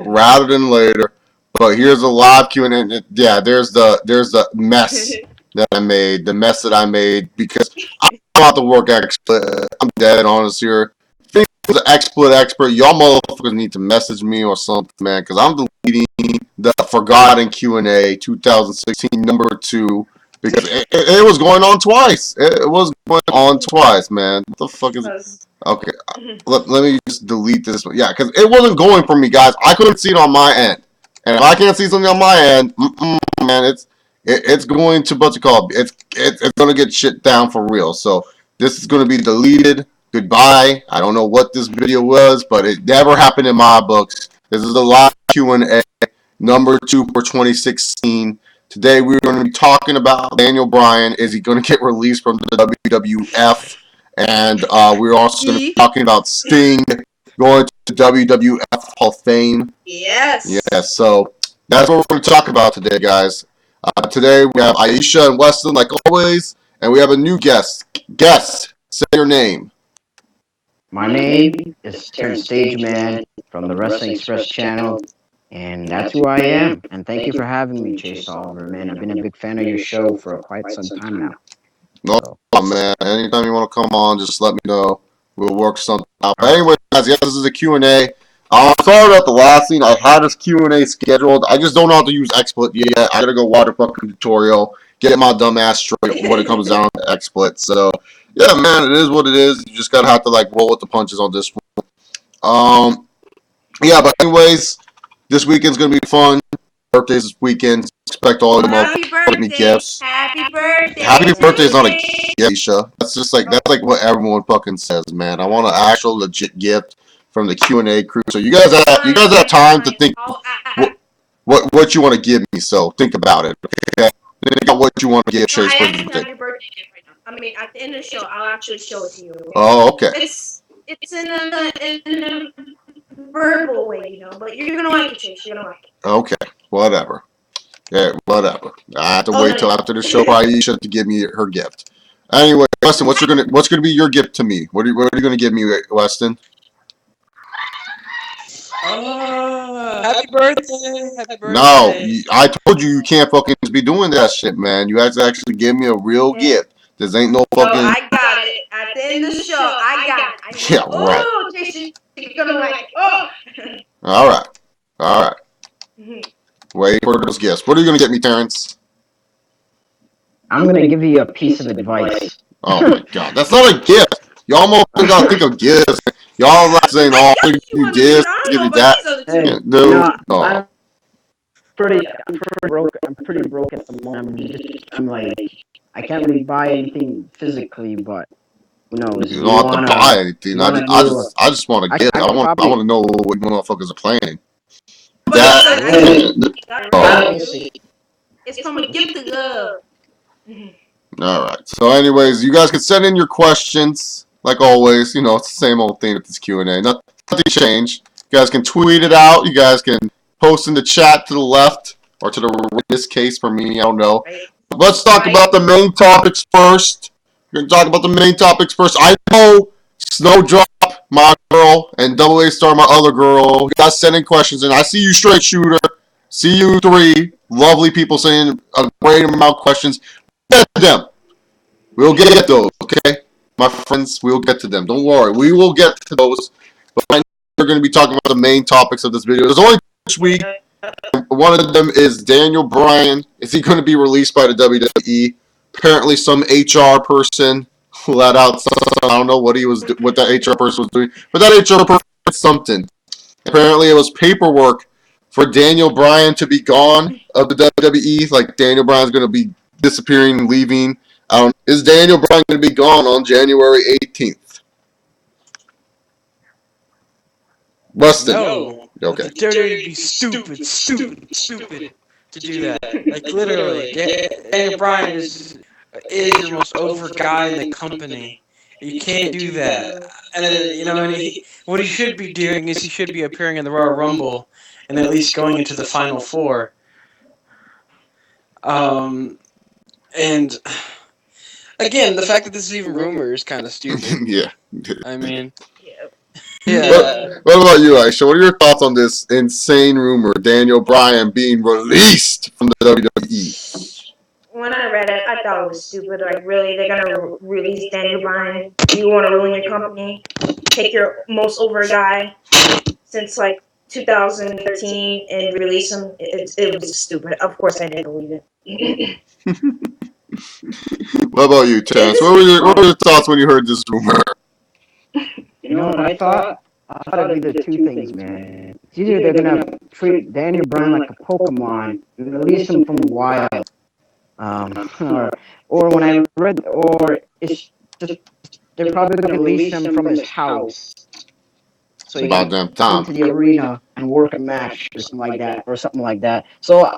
rather than later. But here's a live Q&A. Yeah, there's the mess that I made. The mess that I made because I'm not the work expert. I'm dead honest here. Think as an expert, y'all motherfuckers need to message me or something, man, because I'm deleting the Forgotten Q&A 2016 number 2 because it was going on twice. It was going on twice, man. What the fuck is it? Okay, let me just delete this one. Yeah, because it wasn't going for me, guys. I couldn't see it on my end. And if I can't see something on my end, man, it's going to what's it called? It's going to get shit down for real. So this is going to be deleted. Goodbye. I don't know what this video was, but it never happened in my books. This is the live Q&A number 2 for 2016. Today we're going to be talking about Daniel Bryan. Is he going to get released from the WWF? And we're also going to be talking about Sting going to WWF Hall of Fame. Yes. Yes, so that's what we're going to talk about today, guys. Today we have Aisha and Weston, like always, and we have a new guest. Guest, say your name. My name is Terrence Stageman from the Wrestling Express channel, and that's who I am. And thank you for having me, Chase Oliver, man. I've been a big fan of your show for quite some time now. No, man. Anytime you want to come on, just let me know. We'll work something out. But anyway, guys, yes, this is a Q&A. Sorry about the last scene. I had this Q&A scheduled. I just don't know how to use XSplit yet. I gotta go watch a fucking tutorial, get my dumb ass straight when it comes down to XSplit. So, yeah, man, it is what it is. You just gotta have to, like, roll with the punches on this one. Yeah, but anyways, this weekend's gonna be fun. Birthdays this weekend. Expect all of them to get me gifts. Happy birthday! Happy birthday is not a gift, Aisha. That's like what everyone fucking says, man. I want an actual legit gift from the Q&A crew. So you guys have time to think what you want to give me. So think about it. Okay, think about what you want to give Chase for his birthday. I mean, at the end of the show, I'll actually show it to you. Oh, okay. It's in a verbal way, you know, but you're gonna like it, Chase. You're gonna like it. Okay, whatever. Yeah, whatever. I have to wait till after the show for Aisha to give me her gift. Anyway, Weston, what's gonna be your gift to me? What are you gonna give me, Weston? Happy birthday! Happy birthday! No, I told you can't fucking be doing that shit, man. You have to actually give me a real gift. This ain't no fucking. No, I got it. At the end of the show, I got it. Yeah, right. Oh, Jason, you're gonna like it. Oh. All right. Wait for those gifts. What are you gonna get me, Terrence? I'm gonna give you a piece of advice. Oh my god, that's not a gift. Y'all motherfuckers gotta think of gifts. Y'all like saying, "Oh, I'm gonna give you this, give you that." Hey, No. I'm pretty broke. I'm pretty broke at the moment. I'm like, I can't really buy anything physically, but who knows? You don't have to buy anything. I just want to get. I want to know what you motherfuckers are planning. It's from a gift of love. All right. So, anyways, you guys can send in your questions. Like always, you know, it's the same old thing with this Q&A. Nothing changed. You guys can tweet it out. You guys can post in the chat to the left or to the in this case for me. I don't know. Let's talk about the main topics first. We're gonna talk about the main topics first. I know Snowdrop, my girl, and Double A Star, my other girl. You guys sending questions, and I see you, Straight Shooter. See you three lovely people saying a great amount of questions. Get to them. We'll get those, okay? My friends, we'll get to them. Don't worry. We will get to those. But right now, we're going to be talking about the main topics of this video. There's only this week. One of them is Daniel Bryan. Is he going to be released by the WWE? Apparently, some HR person let out something. I don't know what that HR person was doing. But that HR person did something. Apparently, it was paperwork for Daniel Bryan to be gone of the WWE. Like, Daniel Bryan's going to be disappearing, leaving. Is Daniel Bryan going to be gone on January 18th? Weston. No. Okay. WWE would be stupid to do that. Like, literally, Daniel Bryan is the most over guy in the company. You can't do that. And, you know, what he should be doing is he should be appearing in the Royal Rumble and at least going into the Final Four. And again, the fact that this is even rumor is kind of stupid. Yeah. I mean, Yeah. What about you, Aisha? What are your thoughts on this insane rumor, Daniel Bryan being released from the WWE? When I read it, I thought it was stupid. Like, really, they're gonna release Daniel Bryan? You want to ruin your company? Take your most over guy since like 2013 and release him? It was stupid. Of course, I didn't believe it. What about you, Terrence? What were your thoughts when you heard this rumor? You know what I thought? I thought it'd be the two things, man. It's either they're gonna treat Daniel Bryan like a Pokemon and release him from the wild, or when I read, or it's just they're probably gonna release him from his house so It's he can about damn come time. to the arena and work a match or something like that. So,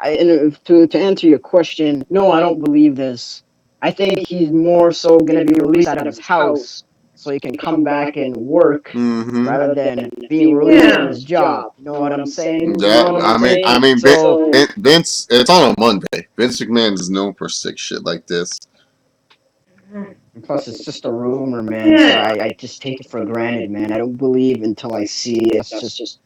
to answer your question, no, I don't believe this. I think he's more so gonna be released out of his house so he can come back and work Mm-hmm. rather than being released from his job. You know what I'm saying? You know Yeah, what I'm saying? So, Vince. It's on a Monday. Vince McMahon is known for sick shit like this. and plus, it's just a rumor, man. So I just take it for granted, man. I don't believe until I see it. That's just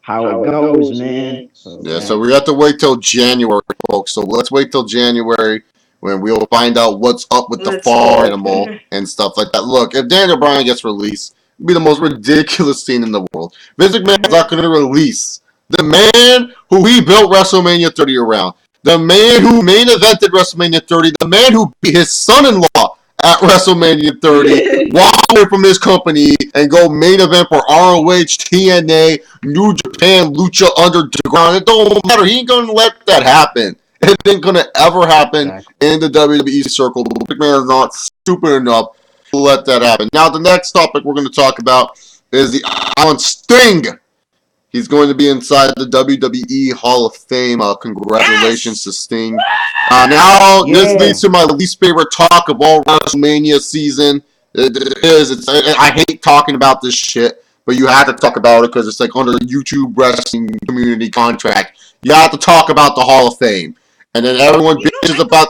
how it goes, man. So Yeah, yeah. so we have to wait till January, folks. So let's wait till January when we'll find out what's up with the Let's fall hope. animal and stuff like that. Look, if Daniel Bryan gets released, it'll be the most ridiculous scene in the world. Vince McMahon's not going to release the man who he built WrestleMania 30 around, the man who main evented WrestleMania 30, the man who beat his son-in-law at WrestleMania 30, walk away from his company and go main event for ROH, TNA, New Japan, Lucha Underground. It don't matter. He ain't gonna let that happen. It ain't gonna ever happen Exactly. in the WWE circle. McMahon is not stupid enough to let that happen. Now, the next topic we're gonna talk about is the Island Sting. He's going to be inside the WWE Hall of Fame. Congratulations to Sting. Now, this Yeah. leads to my least favorite talk of all WrestleMania season. It is. I hate talking about this shit, but you have to talk about it because it's like under the YouTube wrestling community contract. You have to talk about the Hall of Fame. And then everyone bitches about.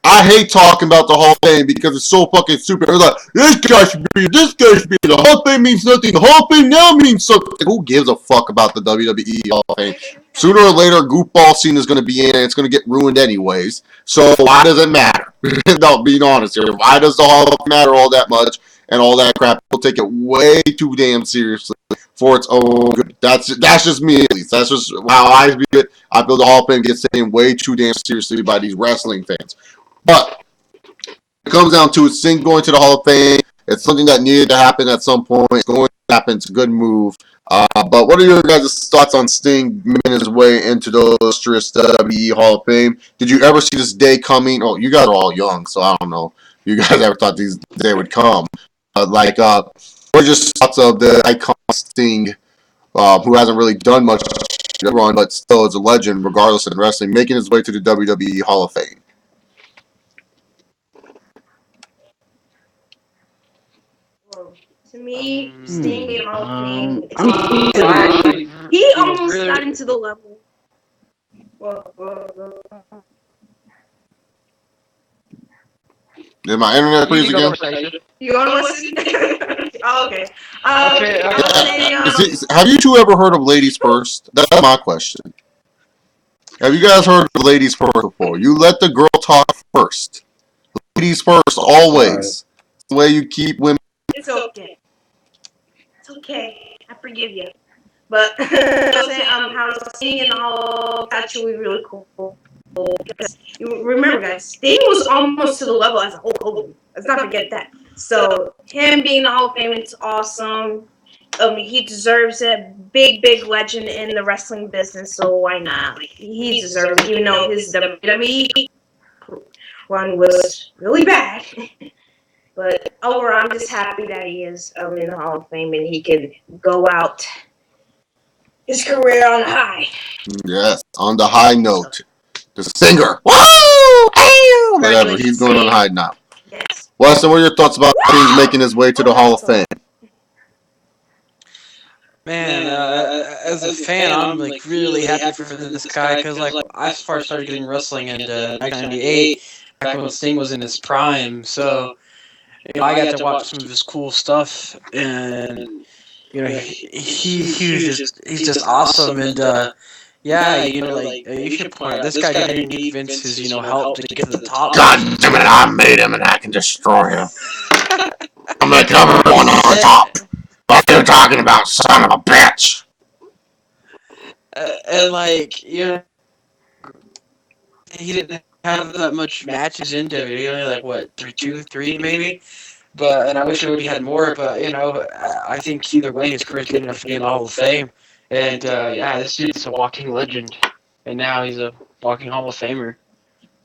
I hate talking about the Hall of Fame because it's so fucking stupid. They're like, this guy should be, this guy should be. The Hall of Fame means nothing. The Hall of Fame now means something. Who gives a fuck about the WWE Hall of Fame? Sooner or later, goofball scene is going to be in, and it's going to get ruined anyways. So why does it matter? No, being honest here, why does the Hall of Fame matter all that much and all that crap? People take it way too damn seriously for its own good. That's just me at least. That's just how I view it. I feel the Hall of Fame gets taken way too damn seriously by these wrestling fans. But it comes down to Sting going to the Hall of Fame. It's something that needed to happen at some point. It's going to happen. It's a good move. But what are your guys' thoughts on Sting making his way into the illustrious WWE Hall of Fame? Did you ever see this day coming? Oh, you guys are all young, so I don't know. You guys ever thought this day would come? What are your thoughts of the icon Sting, who hasn't really done much run, but still is a legend, regardless of wrestling, making his way to the WWE Hall of Fame? Well, to me, Sting being Hall of Fame, it's I'm fine. He almost really- got into the level. Did my internet freeze again? You want to listen? Oh, okay. Okay, I was saying, Have you two ever heard of Ladies First? That's my question. Have you guys heard of Ladies First before? You let the girl talk first. Ladies first, always. It's the way you keep women. it's okay. It's okay. I forgive you. But how Sting in the Hall is actually really cool. Because you remember, guys, Sting was almost to the level as a Hulk Hogan. Let's not forget that. So him being in the Hall of Fame, it's awesome. He deserves it. Big legend in the wrestling business. So why not? Like, he deserves it, even though his WWE run was really bad. But overall, I'm just happy that he is in the Hall of Fame and he can go out his career on high. Yes, on the high note. The singer. Woo! Whatever, he's going on high now. Yes. Weston, what are your thoughts about Sting making his way to the Hall of Fame? Man, as a fan, I'm like really happy for this guy because like I first started getting wrestling in 1998, back when Sting was in his prime. So I got to watch some of his cool stuff, and he's just awesome. And yeah, you should point out this guy didn't need Vince's help to get to the top. God damn it, I made him and I can destroy him. I'm gonna come everyone on the top. What are you talking about, son of a bitch? And he didn't have that much matches in WWE. He only what, three maybe. And I wish he had more. But I think either way, his career's good enough to be in the Hall of Fame. And yeah, this dude's a walking legend, and now he's a walking Hall of Famer.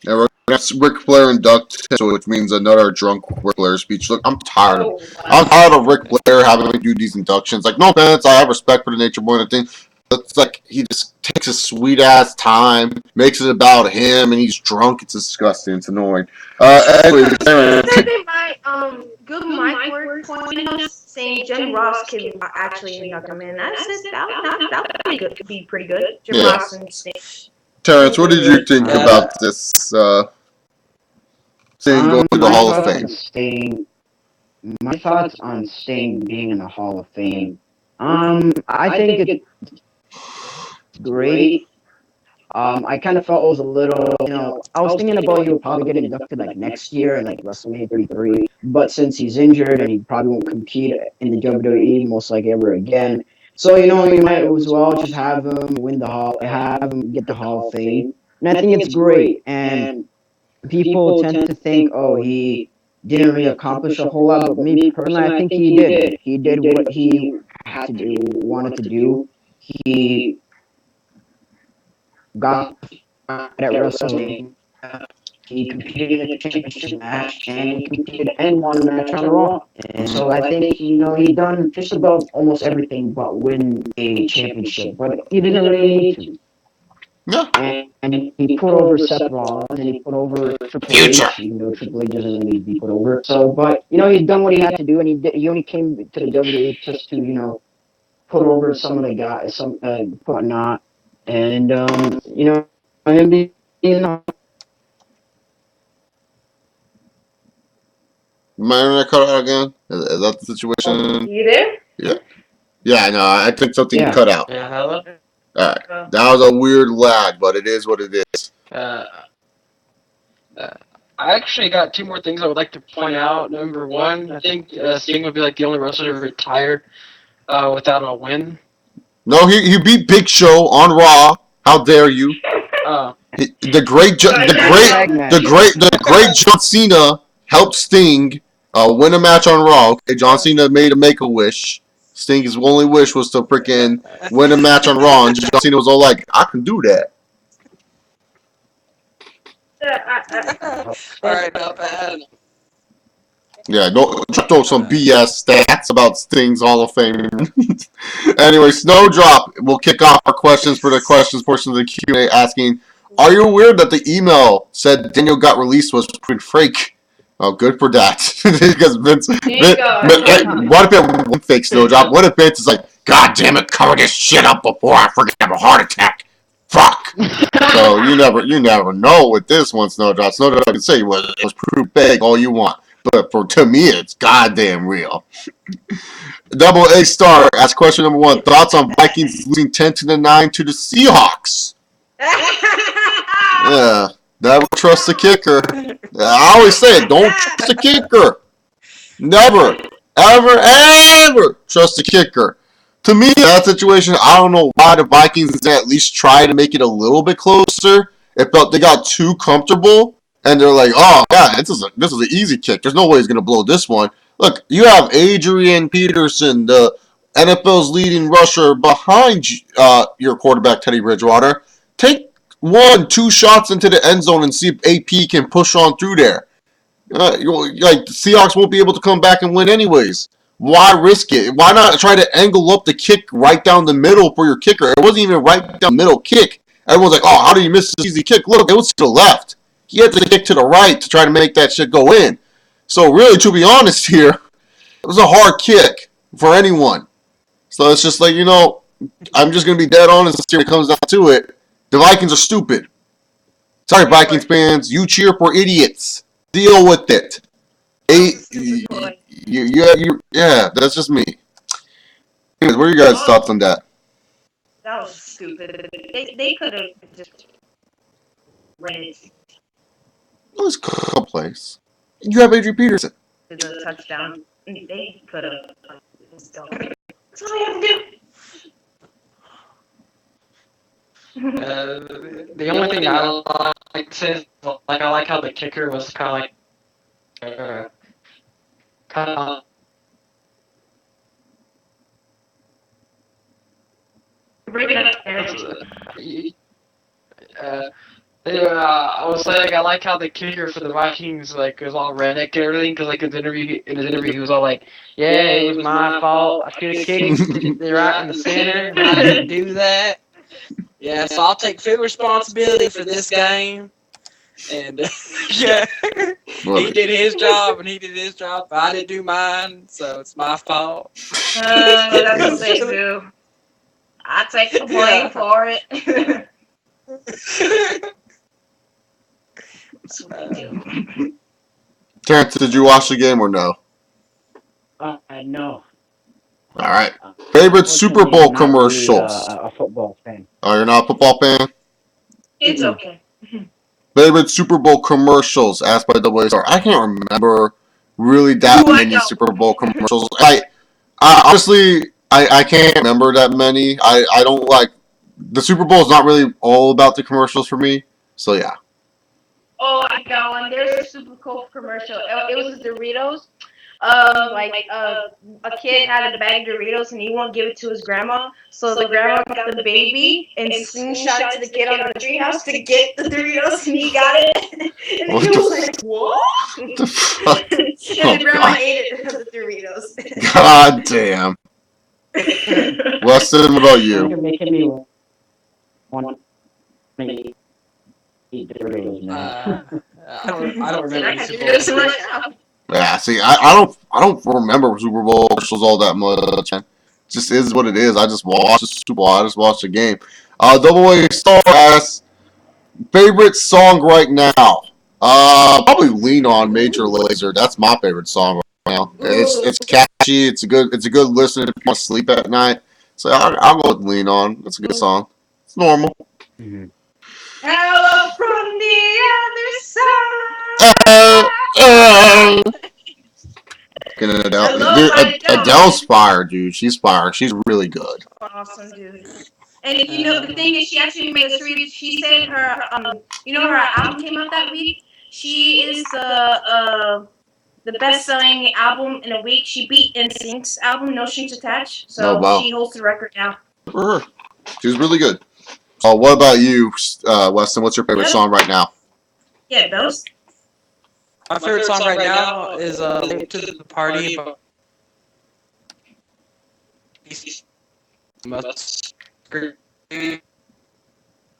Yeah, that's Ric Flair induction, which means another drunk Ric Flair speech. Look, I'm tired of Ric Flair having to do these inductions. Like, no offense, I have respect for the Nature Boy and everything. It's like he just takes his sweet ass time, makes it about him, and he's drunk. It's disgusting. It's annoying. Anyway, My good Mike word pointing us saying Jim Ross can actually induct him in. I said that would be pretty good. Jim Ross and Sting. Terrence, what did you think about this thing going to the Hall of Fame? My thoughts on Sting being in the Hall of Fame. I think it's great. I kind of felt it was a little, I was thinking about he would probably get inducted next year in WrestleMania 33, but since he's injured and he probably won't compete in the WWE most likely ever again, so you might as well just have him have him get the Hall of Fame, and I think it's great. And people tend to think, oh, he didn't really accomplish a whole lot, but me personally, I think he did. He did what he had to do, wanted to do. He got at WrestleMania. He competed in a championship match, and he competed and won a match on Raw. And so I think he done just about almost everything but win a championship, but he didn't really need to. Yeah. And he put over Seth Rollins, and he put over Triple H, even though Triple H doesn't really need to be put over. So, but he's done what he had to do, and he only came to the WWE just to put over some of the guys, whatnot, and him being. My internet cut out again? Is that the situation? You there? Yeah. Yeah, no, I think something cut out. Yeah, hello? Alright. That was a weird lag, but it is what it is. I actually got two more things I would like to point out. Number one, I think Sting would be the only wrestler to retire without a win. No, he beat Big Show on Raw. How dare you? The great John Cena helped Sting win a match on Raw. Okay, John Cena made a Make-A-Wish. Sting's only wish was to freaking win a match on Raw, and John Cena was all like, "I can do that." Alright, not bad. Yeah, don't throw some BS stats about Sting's Hall of Fame. Anyway, Snowdrop will kick off our questions for the questions portion of the Q&A asking, are you aware that the email said Daniel got released was fake? Oh, good for that. Because Vince, what if it wasn't fake, Snowdrop? What if Vince is like, God damn it, cover this shit up before I freaking have a heart attack? Fuck. So you never know with this one, Snowdrop. Snowdrop can say it was proof fake all you want. But to me, it's goddamn real. Double A Star asks question number one. Thoughts on Vikings losing 10-9 to the Seahawks? Yeah, never trust the kicker. I always say it, don't trust the kicker. Never, ever trust the kicker. To me, in that situation, I don't know why the Vikings didn't at least try to make it a little bit closer. It felt they got too comfortable. And they're like, oh, yeah, this is an easy kick. There's no way he's going to blow this one. Look, you have Adrian Peterson, the NFL's leading rusher, behind your quarterback, Teddy Bridgewater. Take 1-2 shots into the end zone and see if AP can push on through there. The Seahawks won't be able to come back and win anyways. Why risk it? Why not try to angle up the kick right down the middle for your kicker? It wasn't even right down the middle kick. Everyone's like, oh, how do you miss this easy kick? Look, it was to the left. He had to kick to the right to try to make that shit go in. So really, to be honest here, it was a hard kick for anyone. So it's just I'm just going to be dead honest here when it comes down to it. The Vikings are stupid. Sorry, Vikings fans. You cheer for idiots. Deal with it. Yeah, that's just me. Anyways, what are you guys' thoughts on that? That was stupid. They could have just ran it It was a place. You have Adrian Peterson. to the touchdown. They could have. That's all you have to The only thing I like to say is like I like how the kicker was kind of like kind of. Break it up there. I was saying I like how the kicker for the Vikings like was all redneck and everything because like in his interview he was all like, yeah, it was my fault. I should have kicked it right in the center, and I didn't do that. Yeah, so I'll take full responsibility for this game. And yeah, he did his job and he did his job. But I didn't do mine, so it's my fault. That's what they do. I take the blame for it. That's what they do. Terrence, did you watch the game or no? No. All right. Favorite Super Bowl Unfortunately, I'm not really, commercials? a football fan. Oh, you're not a football fan? It's okay. Favorite Super Bowl commercials asked by WSR. I can't remember really that many Super Bowl commercials. I honestly, I can't remember that many. I don't like the Super Bowl is not really all about the commercials for me. So yeah. Oh, I got one. There's a super cool commercial. It was Doritos. A kid had a bag of Doritos and he won't give it to his grandma. So the grandma got the baby and slingshot it to the kid on the treehouse to get the Doritos, and he got it. And What he the was like, "What?" What the fuck? And the grandma ate it because of Doritos. God damn. Weston, what about You're you? making me want to eat Doritos, man. I don't remember I the got Super Doritos Bowl. myself. Yeah, see, I don't remember Super Bowl commercials all that much. Man. It just is what it is. I just watch the Super Bowl. I just watch the game. Double A Star asks, favorite song right now? Probably Lean On Major Lazer. That's my favorite song right now. It's catchy. It's a good listen if you want to sleep at night. So I'll go with Lean On. It's a good song. It's normal. Mhm. Hello from the other side. Uh, Adele. I love Dude, my Adele. Adele's fire, dude. She's fire. She's really good. Awesome, dude. And you know the thing is, she actually made us read. She said her her album came out that week. She is the best-selling album in a week. She beat NSYNC's album No Strings Attached. So wow. she holds the record now. For her. She's really good. What about you, Weston? What's your favorite song right now? Yeah, those. My favorite song right now is "Late to the Party."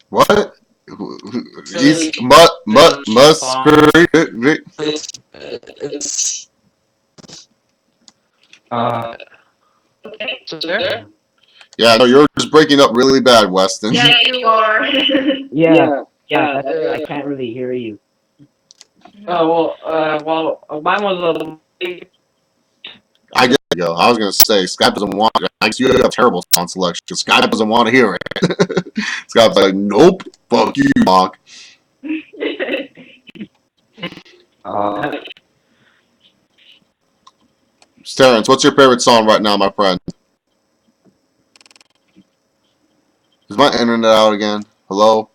What? He's It's Okay. so there. Yeah, no, you're just breaking up really bad, Weston. Yeah, you are. Yeah, I can't really hear you. Well, mine was I guess go. I was gonna say Skype doesn't want. I guess you have terrible song selection. Skype doesn't want to hear it. Skype's like, nope, fuck you, Mark. Terrence, what's your favorite song right now, my friend? Is my internet out again? Hello?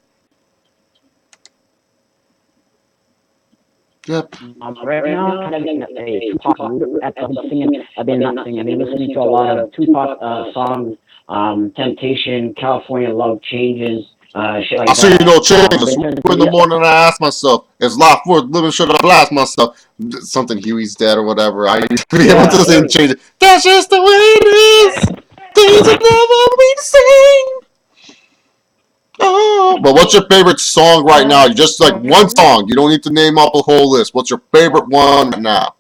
Yep. Right now, kind of in a Tupac mood at the singing. I've been not singing. I've been listening to a lot of Tupac songs. Temptation, California Love Changes, shit like I that. see no changes. In the morning, I ask myself, is life worth living? Should I blast myself? Something Huey's dead or whatever. I used to be able to sing changes. That's just the way it is. Things will never be the same. Oh, but what's your favorite song right now? Just like one song. You don't need to name off a whole list. What's your favorite one right now?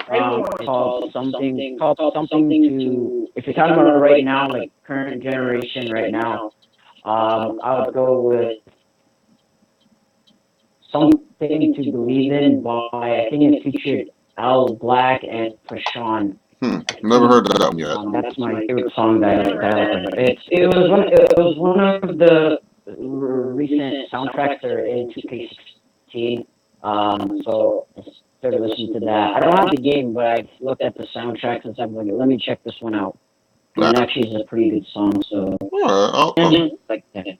Called something to. If you're talking about right now, like current generation right now, I would go with Something to Believe In by, I think it featured Al Black and Prashan. Never heard of that one yet. That's my favorite song that I like. It was one of the recent soundtracks that are in 2K16. So I started listening to that. I don't have the game, but I've looked at the soundtrack and I'm like, let me check this one out. And it actually is a pretty good song. So like that.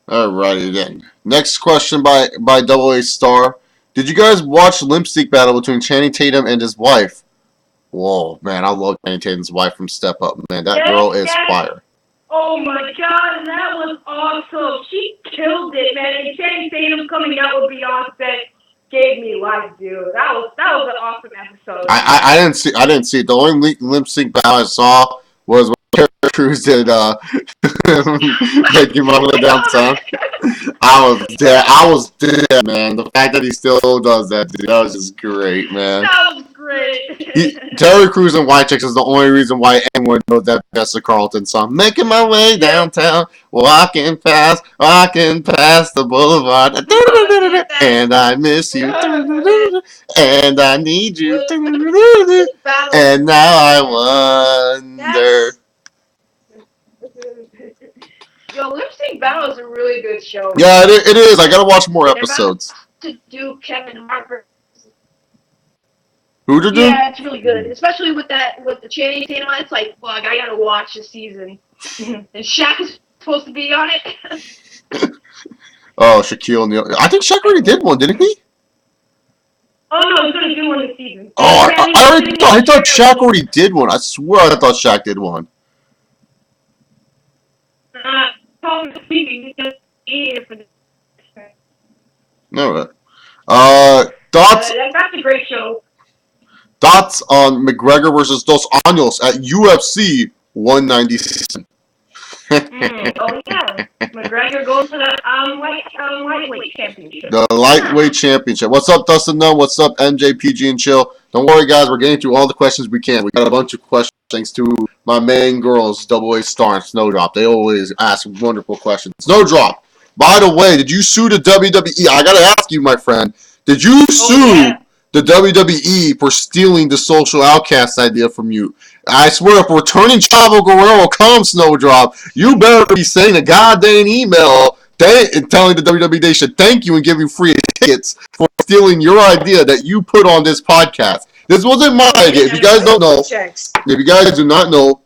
Alrighty then. Next question by Double A Star. Did you guys watch Lip Sync battle between Channing Tatum and his wife? Whoa, man, I love Channing Tatum's wife from Step Up. Man, that girl is fire. Oh my god, that was awesome. She killed it, man. And Channing Tatum coming out with Beyonce gave me life, dude. That was an awesome episode. I didn't see it. The only lip sync battle I saw was when Terry Crews did Make Your Mama Downtown. I was dead, man. The fact that he still does that, dude, that was just great, man. That was great. Terry Crews and White Chicks is the only reason why anyone knows that Vanessa Carlton song. Making my way downtown, walking past the boulevard, and I miss you, and I need you, and now I wonder. Yo, Lip Sync Battle is a really good show. Yeah, it is. I gotta watch more episodes. To do Kevin Hart. Who to do? Yeah, it's really good, especially with the Channing Tatum. It's like, fuck, I gotta watch this season. And Shaq is supposed to be on it. Oh, Shaquille O'Neal. I think Shaq already did one, didn't he? Oh no, he's gonna do one this season. Oh, I thought Shaq already did one. I swear I thought Shaq did one. No. Thoughts? That's a great show. Thoughts on McGregor versus Dos Anjos at UFC 197. Oh yeah, McGregor goes to the lightweight championship. The lightweight championship. What's up, Dustin? No. What's up, MJ, PG, and Chill? Don't worry, guys. We're getting through all the questions we can. We got a bunch of questions thanks to my main girls, Double A Star and Snowdrop. They always ask wonderful questions. Snowdrop, by the way, did you sue the WWE? I gotta ask you, my friend. Did you sue the WWE for stealing the Social Outcast idea from you? I swear, if returning Chavo Guerrero comes, Snowdrop, you better be saying a goddamn email telling the WWE they should thank you and give you free tickets for stealing your idea that you put on this podcast. This wasn't my idea. If you guys don't know, if you guys do not know,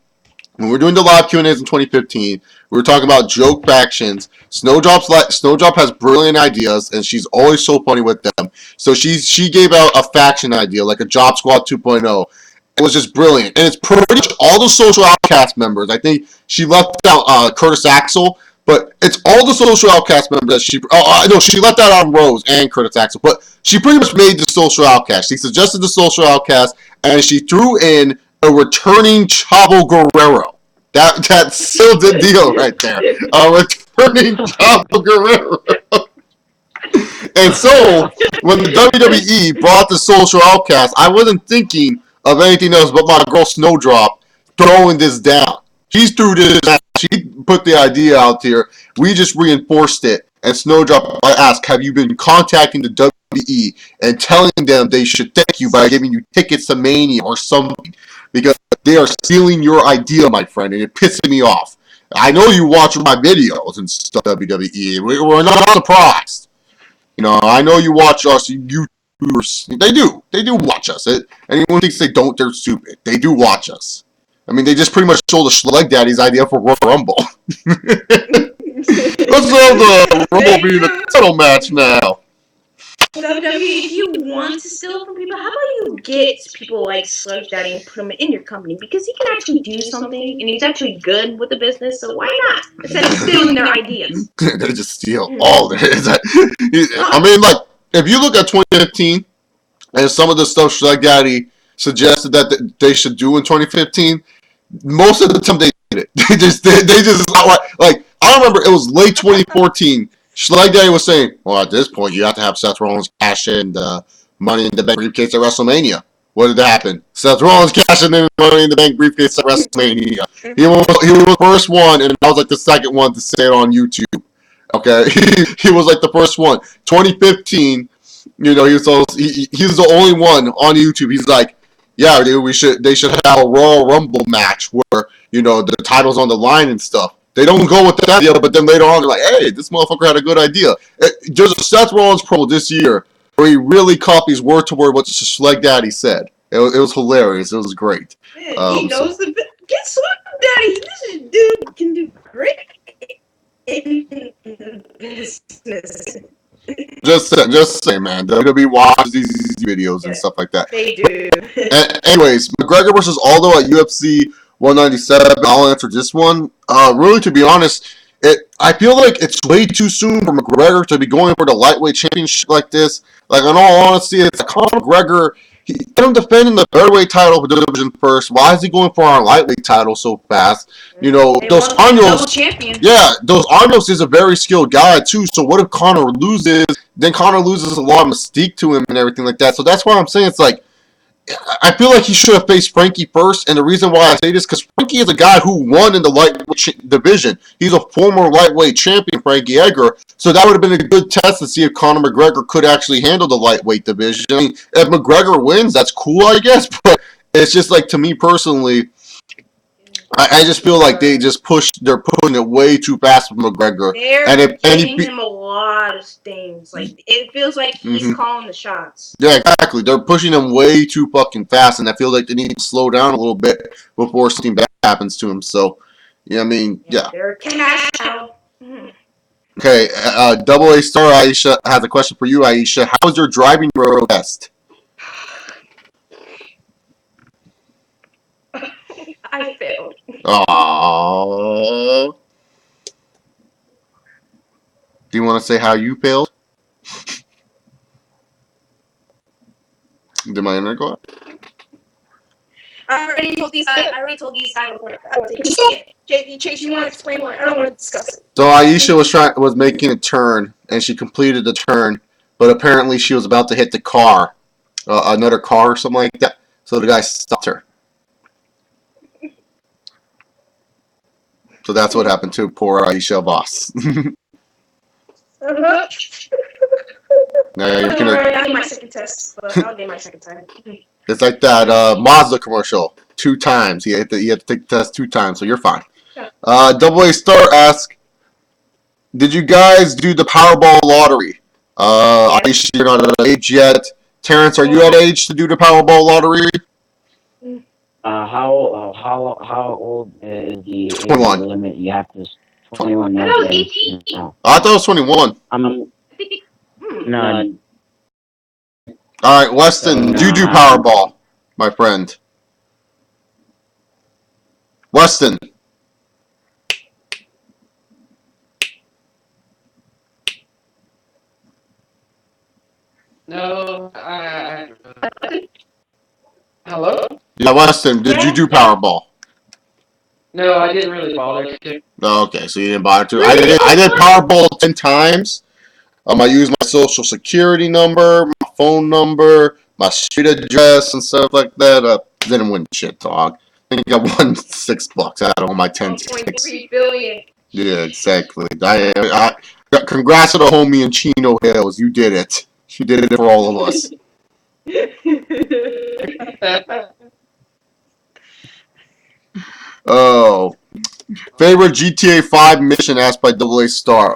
when we're doing the live Q&As in 2015, we were talking about joke factions. Snowdrop has brilliant ideas, and she's always so funny with them. So she gave out a faction idea, like a Job Squad 2.0. It was just brilliant. And it's pretty much all the Social Outcast members. I think she left out Curtis Axel, but it's all the Social Outcast members that she left out on Rose and Curtis Axel, but she pretty much made the Social Outcast. She suggested the Social Outcast, and she threw in a returning Chavo Guerrero. That sealed the deal right there. A returning Chavo Guerrero. And so, when the WWE brought the Social Outcast, I wasn't thinking of anything else but my girl Snowdrop throwing this down. She threw this down. She put the idea out there. We just reinforced it. And Snowdrop, I asked, have you been contacting the WWE and telling them they should thank you by giving you tickets to Mania or something? Because they are stealing your idea, my friend, and it pissing me off. I know you watch my videos and stuff, WWE. We're not surprised. You know, I know you watch us YouTubers. They do watch us. Anyone thinks they don't, they're stupid. They do watch us. I mean, they just pretty much stole the Schleg Daddy's idea for Royal Rumble. Let's have the Rumble be the title match now. WWE, if you want to steal from people, how about you get people like Sludge Daddy and put him in your company? Because he can actually do something, and he's actually good with the business, so why not? Instead of stealing their ideas. They just steal all their I mean, like, if you look at 2015, and some of the stuff Sludge Daddy suggested that they should do in 2015, most of the time they did it. They just like, I remember it was late 2014. Schleg Daddy was saying, well, at this point, you have to have Seth Rollins cash in the Money in the Bank briefcase at WrestleMania. What did happen? Seth Rollins cashing in Money in the Bank briefcase at WrestleMania. He was the first one, and I was like the second one to say it on YouTube. Okay? He was like the first one. 2015, you know, he was the only one on YouTube. He's like, yeah, dude, they should have a Royal Rumble match where, you know, the title's on the line and stuff. They don't go with that idea, but then later on they're like, hey, this motherfucker had a good idea. There's a Seth Rollins promo this year where he really copies word to word what Schleg Daddy said. It was hilarious. It was great. Man, he knows the guess what, Daddy? This dude can do great in business. Just say, man. WWE watches these videos and stuff like that. They do. Anyways, McGregor versus Aldo at UFC 197. I'll answer this one. Really, to be honest, I feel like it's way too soon for McGregor to be going for the lightweight championship like this. Like, in all honesty, it's like Conor McGregor. Let him defending the featherweight title division first. Why is he going for our lightweight title so fast? You know, those Arnos. Yeah, those Arnos is a very skilled guy too. So what if Conor loses? Then Conor loses a lot of mystique to him and everything like that. So that's why I'm saying it's like, I feel like he should have faced Frankie first, and the reason why I say this because Frankie is a guy who won in the lightweight division. He's a former lightweight champion, Frankie Edgar. So that would have been a good test to see if Conor McGregor could actually handle the lightweight division. I mean, if McGregor wins, that's cool, I guess. But it's just like, to me personally, I just feel like they're pushing it way too fast with McGregor. They're giving him a lot of things. Like, it feels like he's calling the shots. Yeah, exactly. They're pushing him way too fucking fast, and I feel like they need to slow down a little bit before something bad happens to him. So, yeah, I mean, yeah. They're cash out. Okay, Double A Star Aisha has a question for you, Aisha. How was your driving road test? I failed. Aww. Do you want to say how you failed? Did my internet go out? I already told these guys before. Chase, you want to explain more? I don't want to discuss it. So Aisha was making a turn, and she completed the turn, but apparently she was about to hit the car, another car or something like that. So the guy stopped her. So that's what happened to poor Aisha Voss. Now you're gonna. I'll do my second test, but I'll do my second time. It's like that Mazda commercial. 2 times. You had to take the test 2 times, so you're fine. Yeah. Double A Star asks, did you guys do the Powerball lottery? Aisha, you're not at age yet. Terrence, are you at age to do the Powerball lottery? How old is the 21. age limit? You have to 21. I thought it was 18. No. I thought it was 21. No. All right, Weston, you do Powerball, my friend. Weston. No, hello? Yeah, Weston, did you do Powerball? No, I didn't really bother to. Oh, okay, so you didn't bother to. I did Powerball 10 times. I used my social security number, my phone number, my street address, and stuff like that. Didn't win shit, dog. I think I won $6 out of all my 10 tickets. 1.3 billion. Yeah, exactly. Congrats to the homie in Chino Hills. You did it. You did it for all of us. Oh. Favorite GTA 5 mission asked by Double A Star.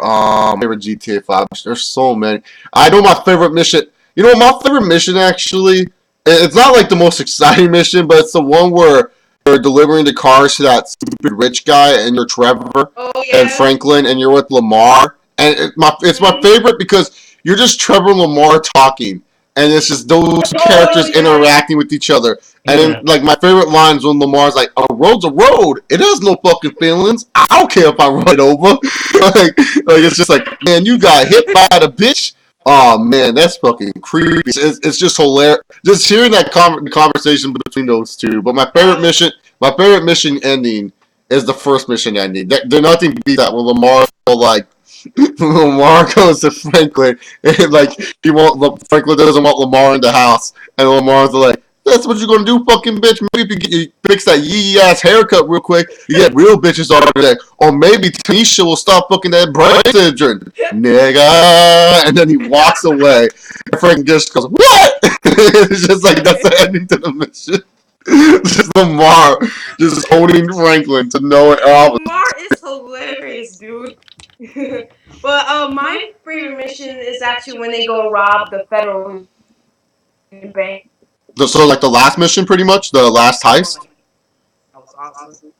Favorite GTA 5 mission. There's so many. I know my favorite mission. You know, my favorite mission actually, it's not like the most exciting mission, but it's the one where you're delivering the cars to that stupid rich guy and you're Trevor and Franklin and you're with Lamar. And it's my favorite because you're just Trevor and Lamar talking. And it's just those characters interacting with each other. And then, like, my favorite line is when Lamar's like, a road's a road. It has no fucking feelings. I don't care if I run it over. like, it's just like, man, you got hit by the bitch. Oh, man, that's fucking creepy. It's just hilarious. Just hearing that conversation between those two. But my favorite mission ending is the first mission ending. There's nothing beat that when Lamar like, Lamar goes to Franklin, and like Franklin doesn't want Lamar in the house, and Lamar's like, "That's what you're gonna do, fucking bitch. Maybe if you fix that yee ass haircut real quick, you get real bitches over there, or maybe Tanisha will stop fucking that brain syndrome, nigga." And then he walks away, and Franklin just goes, "What?" It's just like that's the ending to the mission. Just Lamar just holding Franklin to no all. Lamar is hilarious, dude. But my favorite mission is actually when they go rob the federal bank. So like the last mission, pretty much the last heist. That was awesome.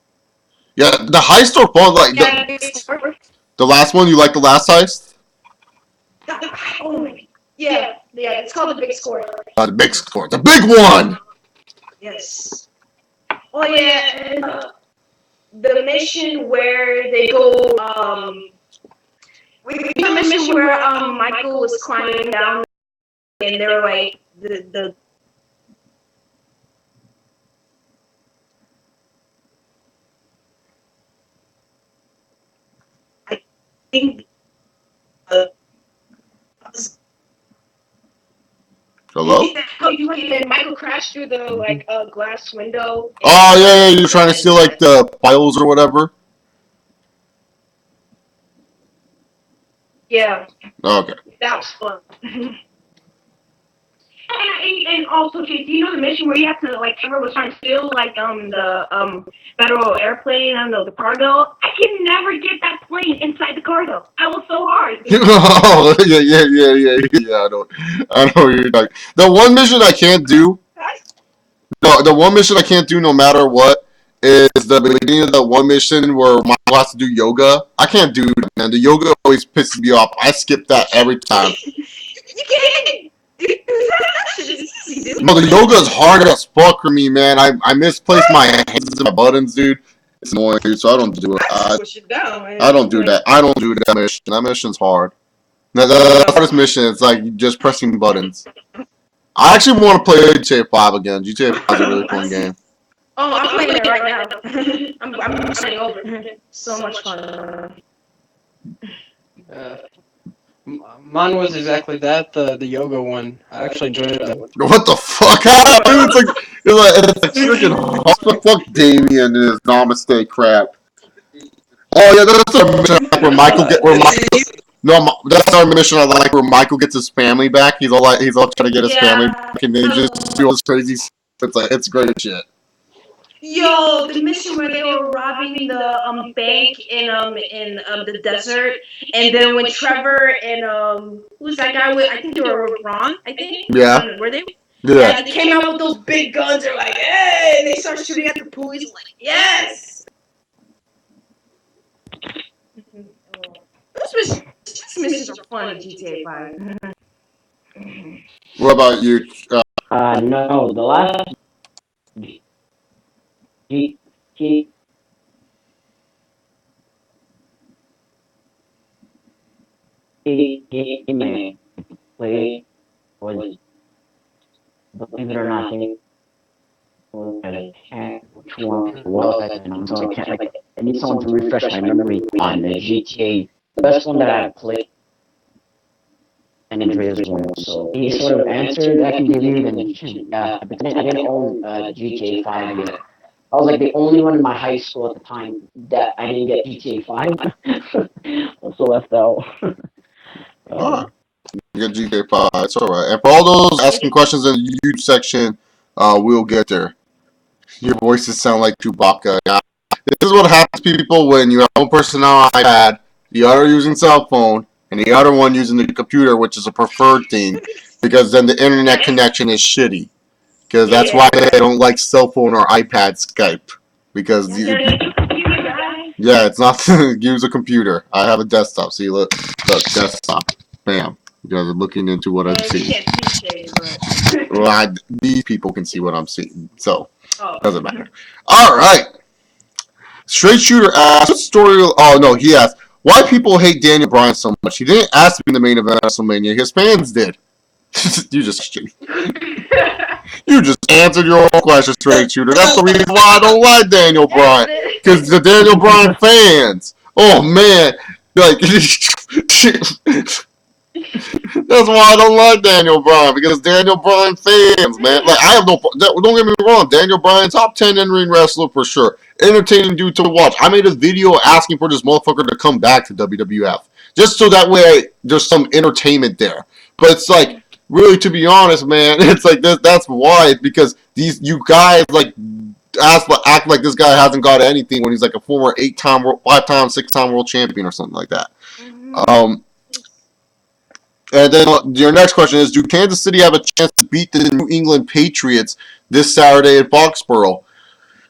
Yeah, the heist are fun. Like the last one, you like the last heist? Oh my. Yeah, it's called the big score. The big score, the big one. Yes. Oh yeah, and the mission where they go we did a mission where Michael was climbing down and they were like the I think Hello? And Michael crashed through the like glass window. Oh yeah, you're trying to steal like the files or whatever. Yeah. Okay. That was fun. And also, do you know the mission where you have to like Trevor was trying to steal like the federal airplane? I don't know the cargo. I can never get that plane inside the cargo. I was so hard. Oh yeah. I know what you're talking. The one mission I can't do. The one mission I can't do, no matter what, is the beginning of the one mission where Michael has to do yoga. I can't do that, man. The yoga always pisses me off. I skip that every time. You can't. No, the yoga is hard as fuck for me, man. I misplaced my hands and my buttons, dude. It's annoying, dude, so I don't do it. I don't do that. I don't do that mission. That mission's hard. The hardest mission is like just pressing buttons. I actually want to play GTA 5 again. GTA 5 is a really fun game. Oh, I'm playing it right now. I'm playing over. So much fun. Mine was exactly that, the yoga one. I actually enjoyed it. What the fuck? It's like freaking fuck Damien and his namaste crap. Oh yeah, that's our mission where Michael that's our mission. I like where Michael gets his family back. He's all trying to get his family back, and they just do all this crazy. It's great shit. Yo, the mission where they were robbing the bank in the desert, and then when Trevor and who's that guy with? I think they were with Ron. I think. Yeah. Were they? Yeah. They came out with those big guns. They're like, hey! And they start shooting at the police. Like, yes. Those missions are fun in GTA 5. What about you? No, the last GTA game I played was, believe it or not, I think which one was I? I'm sorry, I can't. I need someone to refresh my memory on the GTA. The best one that I played, and Andrea's one. So he sort of answered I can give you. Then yeah, but then I didn't own GTA 5 yet. I was like the only one in my high school at the time that I didn't get GTA 5. Also left out. You get GTA 5. It's alright. And for all those asking questions in the YouTube section, we'll get there. Your voices sound like Chewbacca. Yeah. This is what happens to people when you have one person on iPad, the other using cell phone, and the other one using the computer, which is a preferred thing, because then the internet connection is shitty. Because that's why they don't like cell phone or iPad Skype. Because it's not to use a computer. I have a desktop. See, look, desktop. Bam. You guys are looking into what I'm seeing. Well, these people can see what I'm seeing, so doesn't matter. All right. Straight Shooter asked, what story? Oh no, he asked, why people hate Daniel Bryan so much? He didn't ask to be in the main event of WrestleMania. His fans did. You just answered your own question, Straight Shooter. That's the reason why I don't like Daniel Bryan. Because the Daniel Bryan fans. Oh man, like that's why I don't like Daniel Bryan, because Daniel Bryan fans, man. Like, I have no. Don't get me wrong, Daniel Bryan, top 10 in-ring wrestler for sure. Entertaining dude to watch. I made a video asking for this motherfucker to come back to WWF, just so that way there's some entertainment there. But it's like, really, to be honest, man, it's like this. That's why, because you guys like act like this guy hasn't got anything when he's like a former 8-time, 5-time, 6-time world champion or something like that. Mhm. And then your next question is: do Kansas City have a chance to beat the New England Patriots this Saturday at Foxborough?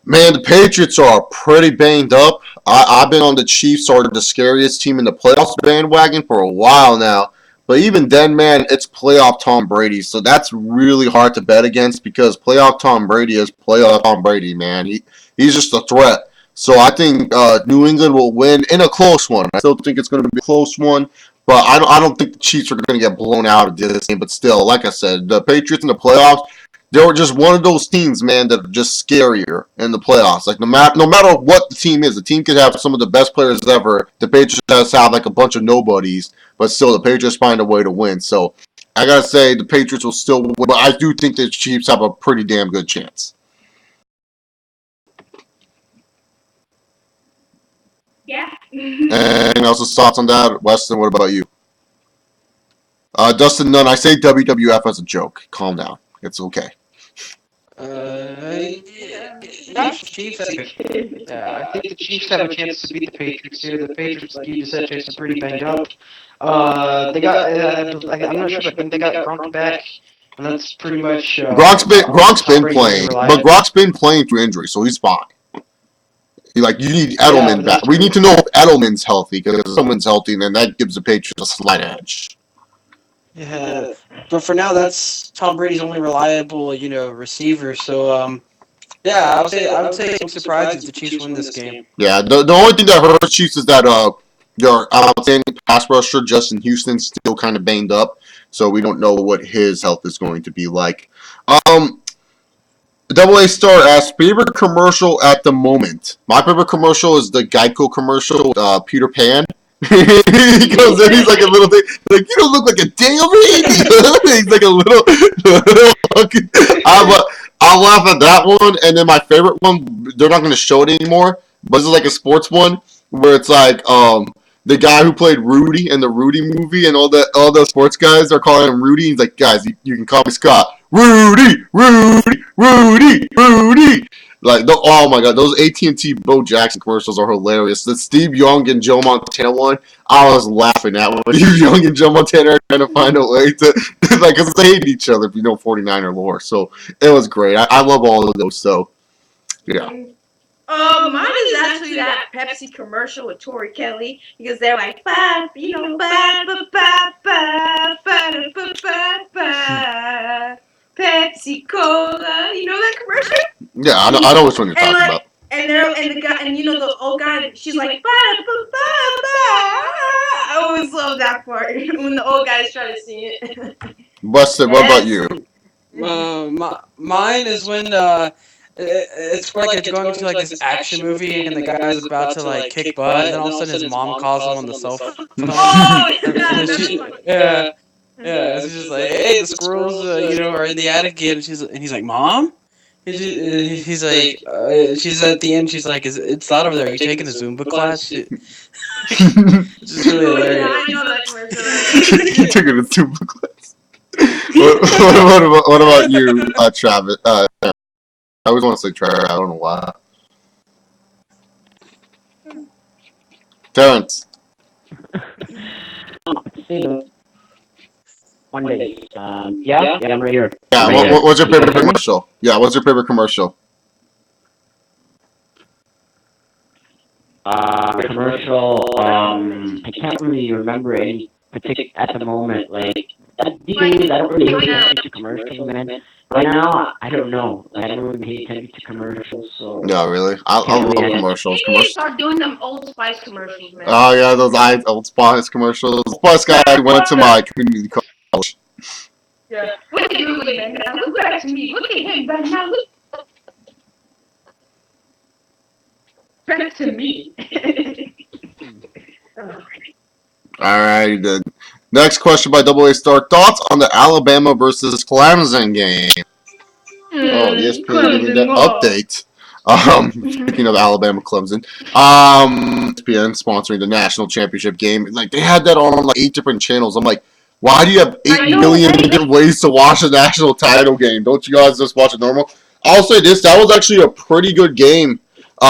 Man, the Patriots are pretty banged up. I've been on the Chiefs are the scariest team in the playoffs bandwagon for a while now. But even then, man, it's playoff Tom Brady. So that's really hard to bet against because playoff Tom Brady is playoff Tom Brady, man. He's just a threat. So I think New England will win in a close one. I still think it's going to be a close one. But I don't think the Chiefs are going to get blown out of this game. But still, like I said, the Patriots in the playoffs, they were just one of those teams, man, that are just scarier in the playoffs. Like no matter what the team is, the team could have some of the best players ever. The Patriots just have like a bunch of nobodies, but still the Patriots find a way to win. So I gotta say the Patriots will still win, but I do think the Chiefs have a pretty damn good chance. Yeah. Anything else thoughts on that, Weston? What about you? Dustin Nunn, I say WWF as a joke. Calm down. It's okay. National Chiefs. Yeah, I think the Chiefs have a chance to beat the Patriots here. The Patriots, like you said, Jason, pretty banged up. They got, I'm not sure, but I think they got Gronk back, and that's pretty much Gronk's Tom been Brady's only playing, but reliant. Gronk's been playing through injury, so he's fine. You need Yeah, Edelman but back. that's We true. need to know if Edelman's healthy, because if someone's healthy, then that gives the Patriots a slight edge. Yeah, but for now, that's Tom Brady's only reliable, receiver. So, yeah, I would say I'm surprised if the Chiefs win this game. Yeah, the only thing that hurts Chiefs is that their outstanding pass rusher Justin Houston's still kind of banged up, so we don't know what his health is going to be like. Double A Star asks, favorite commercial at the moment. My favorite commercial is the Geico commercial with Peter Pan. He goes in, he's like a little bit, like, you don't look like a damn baby. He's like a little fucking, I'll laugh at that one. And then my favorite one, they're not going to show it anymore, but this is like a sports one where it's like, the guy who played Rudy in the Rudy movie, and all the sports guys are calling him Rudy. He's like, guys, you can call me Scott. Rudy, Rudy, Rudy, Rudy. Like, oh my god, those AT&T Bo Jackson commercials are hilarious. The Steve Young and Joe Montana one, I was laughing at when Steve Young and Joe Montana are trying to find a way to, like, because they hate each other if you know 49 or lore. So it was great. I love all of those. So yeah. Mine is actually that Pepsi commercial with Tori Kelly because they're like, ba, ba, ba, ba, ba, ba, ba, ba, ba, Pepsi Cola. You know that commercial? Yeah, I know which one you're talking about. And the guy, and the old guy, she's like, ba, ba, ba, ba. I always love that part when the old guys try to sing it. Busted, what about you? Mine is when it's like it's going into like this action movie and the guy's about to like kick butt, and then all of a sudden his mom calls him on the cell phone. Oh, And then that's she, funny. yeah, yeah, it's just like, hey, the squirrels, are in the attic again. And he's like, Mom? He's like, she's at the end. She's like, it's not over there. Are you taking a Zumba class? It's just really Oh, yeah, hilarious. I know that commercial. You took it to super class. What about you, Travis? I always want to say Trevor. I don't know why. Terrence. One day. Yeah, I'm right here. Yeah, Right here. what's your favorite commercial? Yeah, what's your favorite commercial? Commercial. I can't really remember any particular at the moment. Like these days, I don't really pay attention to commercials, man. Right now, I don't know. Like, I don't really pay attention to commercials, so Yeah, really. I can't love really answer. commercials. You need to start doing them Old Spice commercials, man. Oh yeah, those Old Spice commercials. Old Spice guy went to my community college. Yeah. What are you doing, man? Now look back to me. Look at him, man. Now look back to me. Alright, then. Next question by Double A Star. Thoughts on the Alabama versus Clemson game? Oh, ESPN giving that update. Speaking of Alabama, Clemson, ESPN sponsoring the national championship game. Like, they had that on like 8 different channels. I'm like, Why do you have 8 I know, million right? different ways to watch a national title game? Don't you guys just watch it normal? I'll say this: that was actually a pretty good game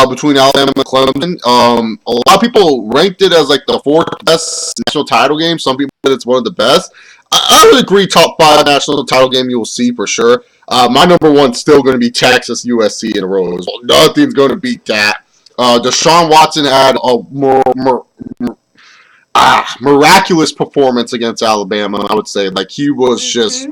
between Alabama and Clemson. A lot of people ranked it as like the fourth best national title game. Some people said it's one of the best. I would agree, top 5 national title game you will see for sure. My number one's still going to be Texas USC in a row. Nothing's going to beat that. Deshaun Watson had a miraculous performance against Alabama. I would say, like, he was just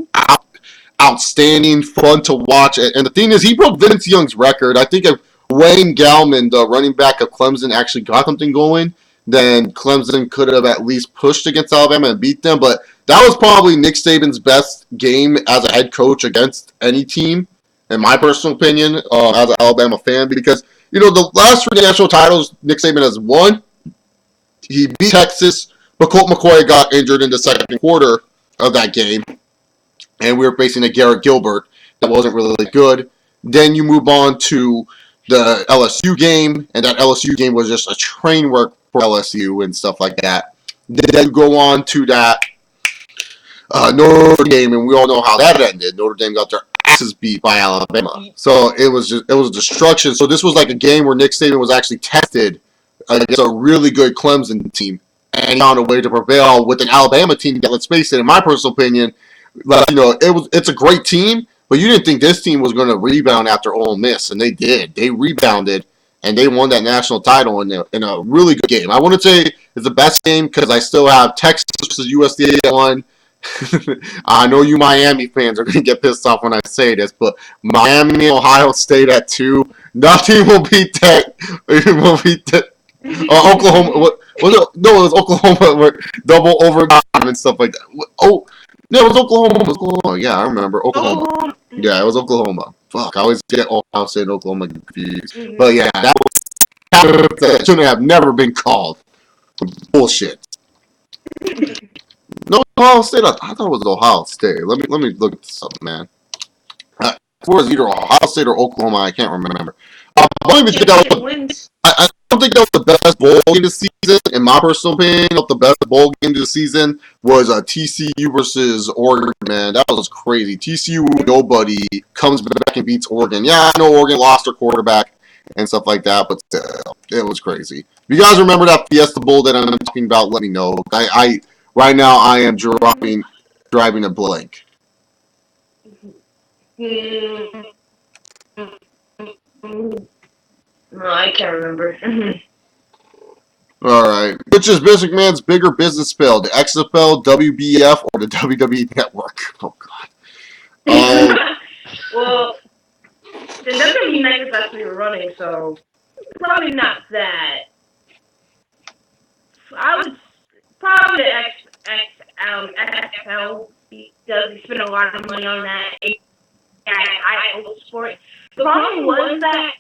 outstanding, fun to watch. And the thing is, he broke Vince Young's record. I think if Wayne Gallman, the running back of Clemson, actually got something going, then Clemson could have at least pushed against Alabama and beat them. But that was probably Nick Saban's best game as a head coach against any team, in my personal opinion, as an Alabama fan, because the last 3 national titles Nick Saban has won, he beat Texas, but Colt McCoy got injured in the second quarter of that game, and we were facing a Garrett Gilbert that wasn't really good. Then you move on to the LSU game, and that LSU game was just a train wreck for LSU and stuff like that. Then you go on to that Notre Dame, and we all know how that ended. Notre Dame got their asses beat by Alabama, so it was destruction. So this was like a game where Nick Saban was actually tested against a really good Clemson team, and he found a way to prevail with an Alabama team that, let's face it, in my personal opinion, it's a great team, but you didn't think this team was going to rebound after Ole Miss, and they did. They rebounded, and they won that national title in a really good game. I wouldn't say it's the best game because I still have Texas versus USDA at 1. I know you Miami fans are going to get pissed off when I say this, but Miami, Ohio State at 2. Nothing will beat that. It will beat that. Oklahoma. What was it? No, it was Oklahoma. Double overtime and stuff like that. Oh, no, it was Oklahoma. It was Oklahoma. Yeah, I remember Oklahoma. Yeah, it was Oklahoma. Fuck, I always get Ohio State and Oklahoma confused. But yeah, that shouldn't have never been called. Bullshit. No, Ohio State. I thought it was Ohio State. Let me look this up, man. It was either Ohio State or Oklahoma. I can't remember. I don't even think that was. I don't think that was the best bowl game this season. In my personal opinion, the best bowl game this season was TCU versus Oregon. Man, that was crazy. TCU, nobody comes back and beats Oregon. Yeah, I know Oregon lost their quarterback and stuff like that, but it was crazy. If you guys remember that Fiesta Bowl that I'm talking about, let me know. I right now I am driving a blank. No, I can't remember. All right. Which is Vince McMahon's bigger business spell, the XFL, WBF, or the WWE Network? Oh, God. Well, the WWE Network is actually running, so probably not that. I would probably XFL because they spend a lot of money on that. I sport. The problem was that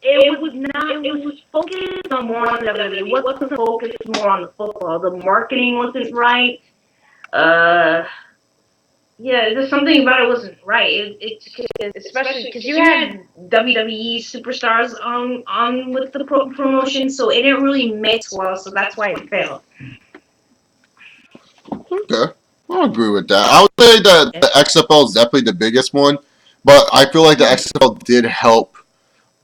it was focused on more on WWE. It wasn't focused more on the football. The marketing wasn't right. Yeah, there's something about it wasn't right. Especially because you had WWE superstars on with the promotion, so it didn't really mix well. So that's why it failed. Okay. I agree with that. I would say that the XFL is definitely the biggest one, but I feel like the XFL did help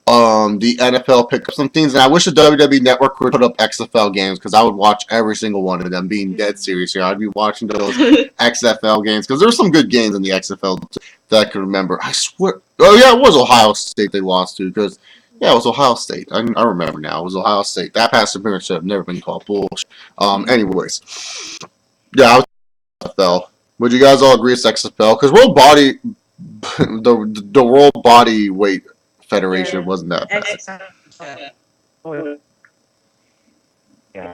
the NFL pick up some things, and I wish the WWE Network would put up XFL games because I would watch every single one of them. Being dead serious here, I'd be watching those XFL games because there were some good games in the XFL that I can remember. I swear, oh yeah, it was Ohio State they lost to because yeah, it was Ohio State. I remember now. It was Ohio State. That past appearance should have never been called bullshit. Anyways, yeah, I was XFL. Would you guys all agree it's XFL? Because the World Body Weight Federation wasn't that bad. Yeah.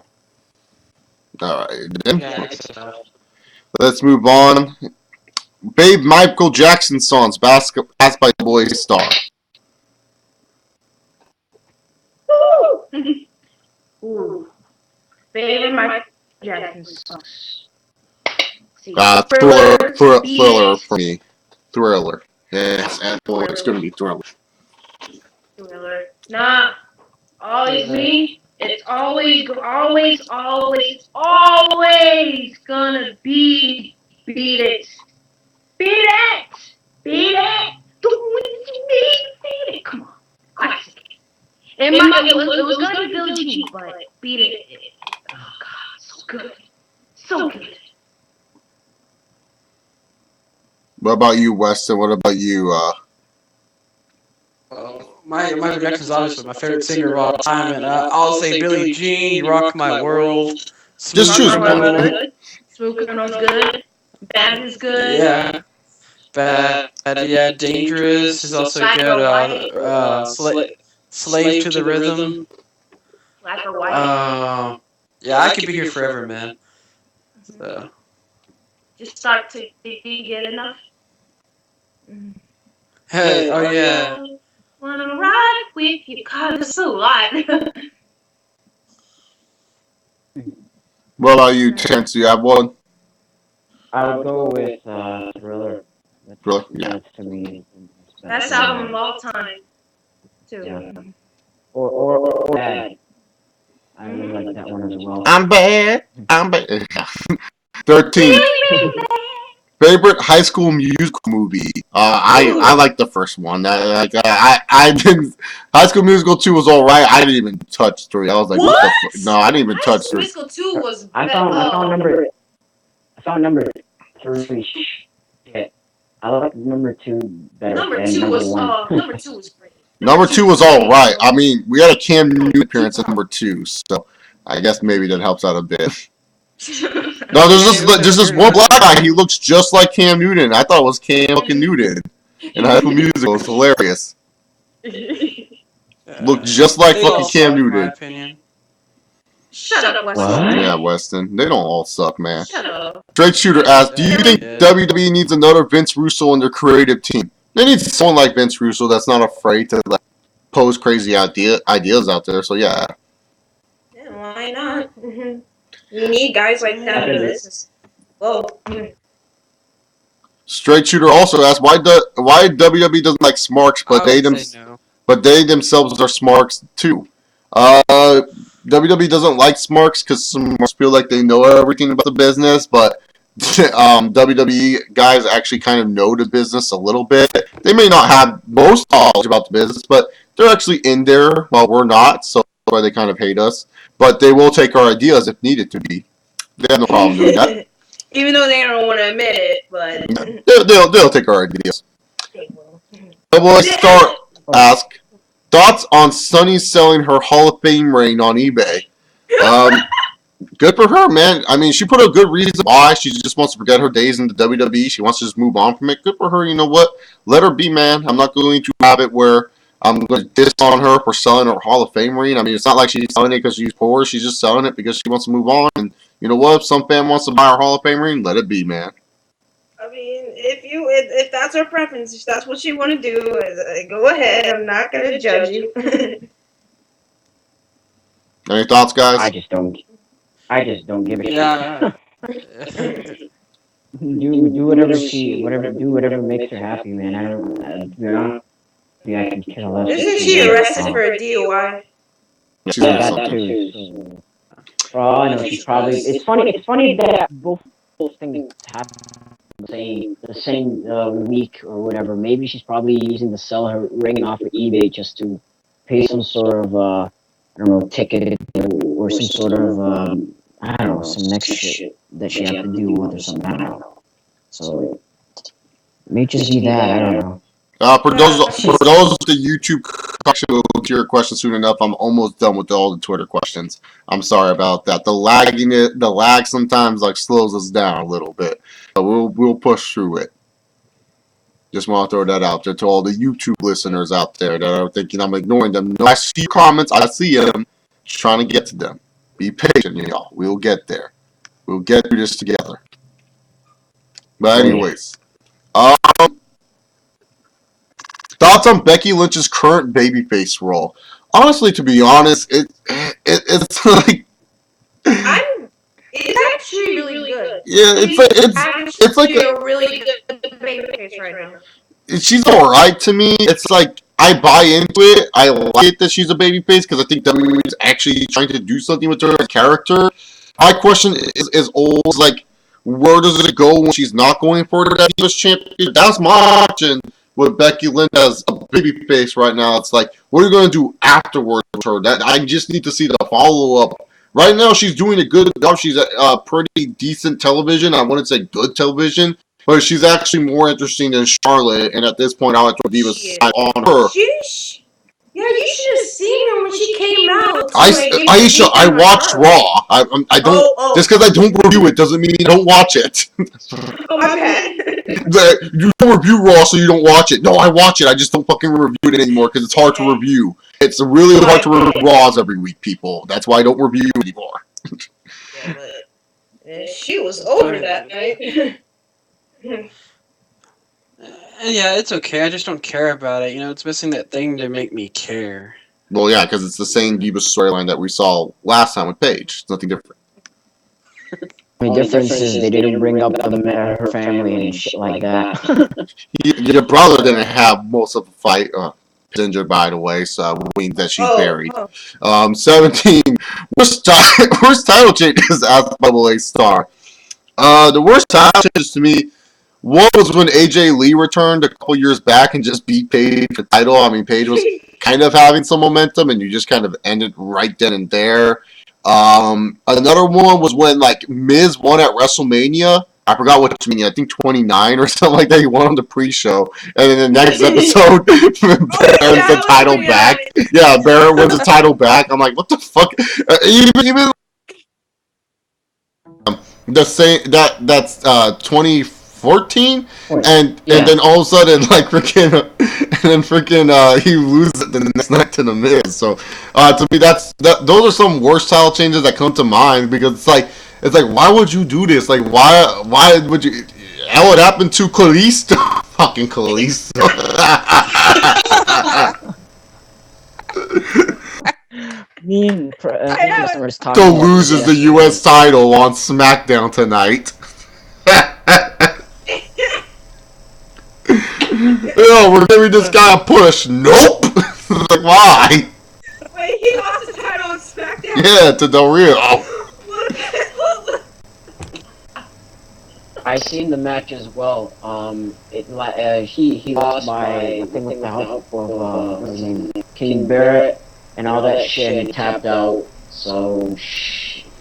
All right, let's move on. Babe Michael Jackson songs, Passed by the Boy Star. Ooh. Favorite Michael Jackson songs. Thriller for me. Thriller. Yes, and boy, it's gonna be Thriller. Thriller. Nah. Always Me. It's always gonna be beat it. Beat it! Beat it! Beat it! Come on. Classic. It was gonna be Billie Jean, but beat it. Oh god, so good. So good. What about you, Weston? What about you? My reaction is obviously my favorite singer of all time, and I'll say Billie Jean. You rock my world. Just Smooth choose one. Good. Smooth Criminal's good. Bad is good. Yeah, bad. Yeah, dangerous is also Black good. or white. Slave to the rhythm. Black or white. Yeah, I could be here forever, man. So. Just start till you get enough. Hey, oh yeah. Wanna ride with you? God, there's a lot. What about you, Terrence? Do you have one? I would go with Thriller. Really? Yeah. That's to me the Best best album of one. all time, too. Yeah. Or Bad. I really like that one as well. I'm bad. I'm bad. 13. Baby, Favorite High School Musical movie? I like the first one. I didn't. High School Musical 2 was all right. I didn't even touch 3. I was like, what the? No, I didn't even touch 3. Musical 2 was. I found number 3 shit. I like number 2 better Number than 2 number was. 1. Number 2 was great. Number 2 was all right. I mean, we had a Cam Newton appearance at number 2, so I guess maybe that helps out a bit. No, there's this one black guy. He looks just like Cam Newton. I thought it was Cam fucking Newton in High School Musical. It's hilarious. Looked just like They all fucking Cam suck, in my Newton. opinion. Shut up, Weston. What? Yeah, Weston. They don't all suck, man. Shut up. Straight Shooter asks, do you think Yeah. WWE needs another Vince Russo in their creative team? They need someone like Vince Russo that's not afraid to like pose crazy ideas out there. So yeah. Yeah, why not? We need guys like that in the business. Whoa. Straight Shooter also asks, why WWE doesn't like Smarks, I would say no. but they themselves are Smarks too. WWE doesn't like Smarks because Smarks feel like they know everything about the business, but WWE guys actually kind of know the business a little bit. They may not have most knowledge about the business, but they're actually in there while we're not, so that's why they kind of hate us. But they will take our ideas if needed to be. They have no problem doing that. Even though they don't want to admit it, but They'll take our ideas. they will. Double Star ask thoughts on Sunny selling her Hall of Fame ring on eBay. Good for her, man. I mean, she put a good reason why. She just wants to forget her days in the WWE. She wants to just move on from it. Good for her. You know what? Let her be, man. I'm not going to have it where I'm going to diss on her for selling her Hall of Fame ring. I mean, it's not like she's selling it because she's poor. She's just selling it because she wants to move on. And you know what? If some fan wants to buy her Hall of Fame ring, let it be, man. I mean, if that's her preference, if that's what she want to do, go ahead. I'm not gonna judge you. Any thoughts, guys? I just don't give a shit. Yeah. do whatever makes her happy, man. I don't. To be honest, I can care less. Isn't she arrested for a DUI? She's Yeah, doing that something. too. So, for all I know, she's probably. It's funny that both those things happen the same week or whatever. Maybe she's probably using to sell her ring off of eBay just to pay some sort of I don't know, ticket or some sort of I don't know, some next shit that she had to do with or something. I don't know. So it may just be that. I don't know. For those with the YouTube question, we'll get to your question soon enough. I'm almost done with all the Twitter questions. I'm sorry about that. The lag sometimes like slows us down a little bit, but we'll push through it. Just want to throw that out there to all the YouTube listeners out there that are thinking I'm ignoring them. No, I see your comments. I see them. Just trying to get to them. Be patient, y'all. We'll get there. We'll get through this together. But anyways, thoughts on Becky Lynch's current babyface role? Honestly, to be honest, it's like It's actually really good. yeah, it's like a really good babyface right now. she's all right to me. It's like I buy into it. I like it that she's a babyface because I think WWE is actually trying to do something with her character. My question is always like, where does it go when she's not going for that US championship? That's my option with Becky Lynch as a babyface right now. It's like, what are you going to do afterwards with her? That I just need to see the follow up. Right now, she's doing a good job. She's a pretty decent television. I wouldn't say good television, but she's actually more interesting than Charlotte. And at this point, I like to leave a side on her. Yeah, you should have seen her when she came out. Aisha, I watched Raw. I don't. Just because I don't review it doesn't mean I don't watch it. Oh, my bad. You don't review Raw, so you don't watch it. No, I watch it. I just don't fucking review it anymore because it's hard to review. It's really hard to review Raws every week, people. That's why I don't review anymore. Yeah, but she was over that night. Yeah, it's okay. I just don't care about it. You know, it's missing that thing to make me care. Well, yeah, because it's the same Diva storyline that we saw last time with Paige. It's nothing different. The difference is they didn't bring up her family and shit like that. Your brother didn't have most of the fight. He's injured, by the way, so it means that she's buried. 17. Worst title changes as a Double A star. The worst title changes to me. One was when AJ Lee returned a couple years back and just beat Paige for the title. I mean, Paige was kind of having some momentum, and you just kind of ended right then and there. Another one was when like Miz won at WrestleMania. I forgot which Mania. I think 29 or something like that. He won on the pre-show, and then the next episode, Barrett wins the title back. Yeah, Barrett wins the title back. I'm like, what the fuck? Even the same that's 2014, and then all of a sudden like freaking he loses it the next night to the Miz. So to me those are some worst title changes that come to mind because it's like why would you do this? Like why would you? How it happened to Khalees? Fucking Khalees. So loses the U.S. title on SmackDown tonight. Oh, we're giving this guy a push. Nope. Like, why? Wait, he lost the title on SmackDown? Yeah, to Del Rio. I seen the match as well. He lost by I think with the help of what's his name, King Barrett and all that shit. And he tapped out. So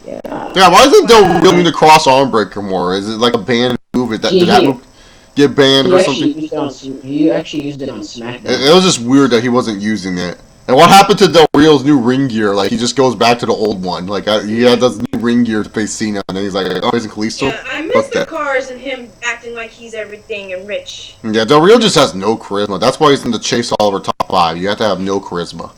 yeah. Yeah, why isn't Del Rio doing the cross arm breaker more? Is it like a banned move? Did that move get banned or something? He actually used it on SmackDown. It was just weird that he wasn't using it. And what happened to Del Rio's new ring gear? Like, he just goes back to the old one. Like, he had this new ring gear to face Cena, and then he's like, oh, isn't Kalisto? Yeah, I miss the cars and him acting like he's everything and rich. Yeah, Del Rio just has no charisma. That's why he's in the Chase Oliver top 5. You have to have no charisma.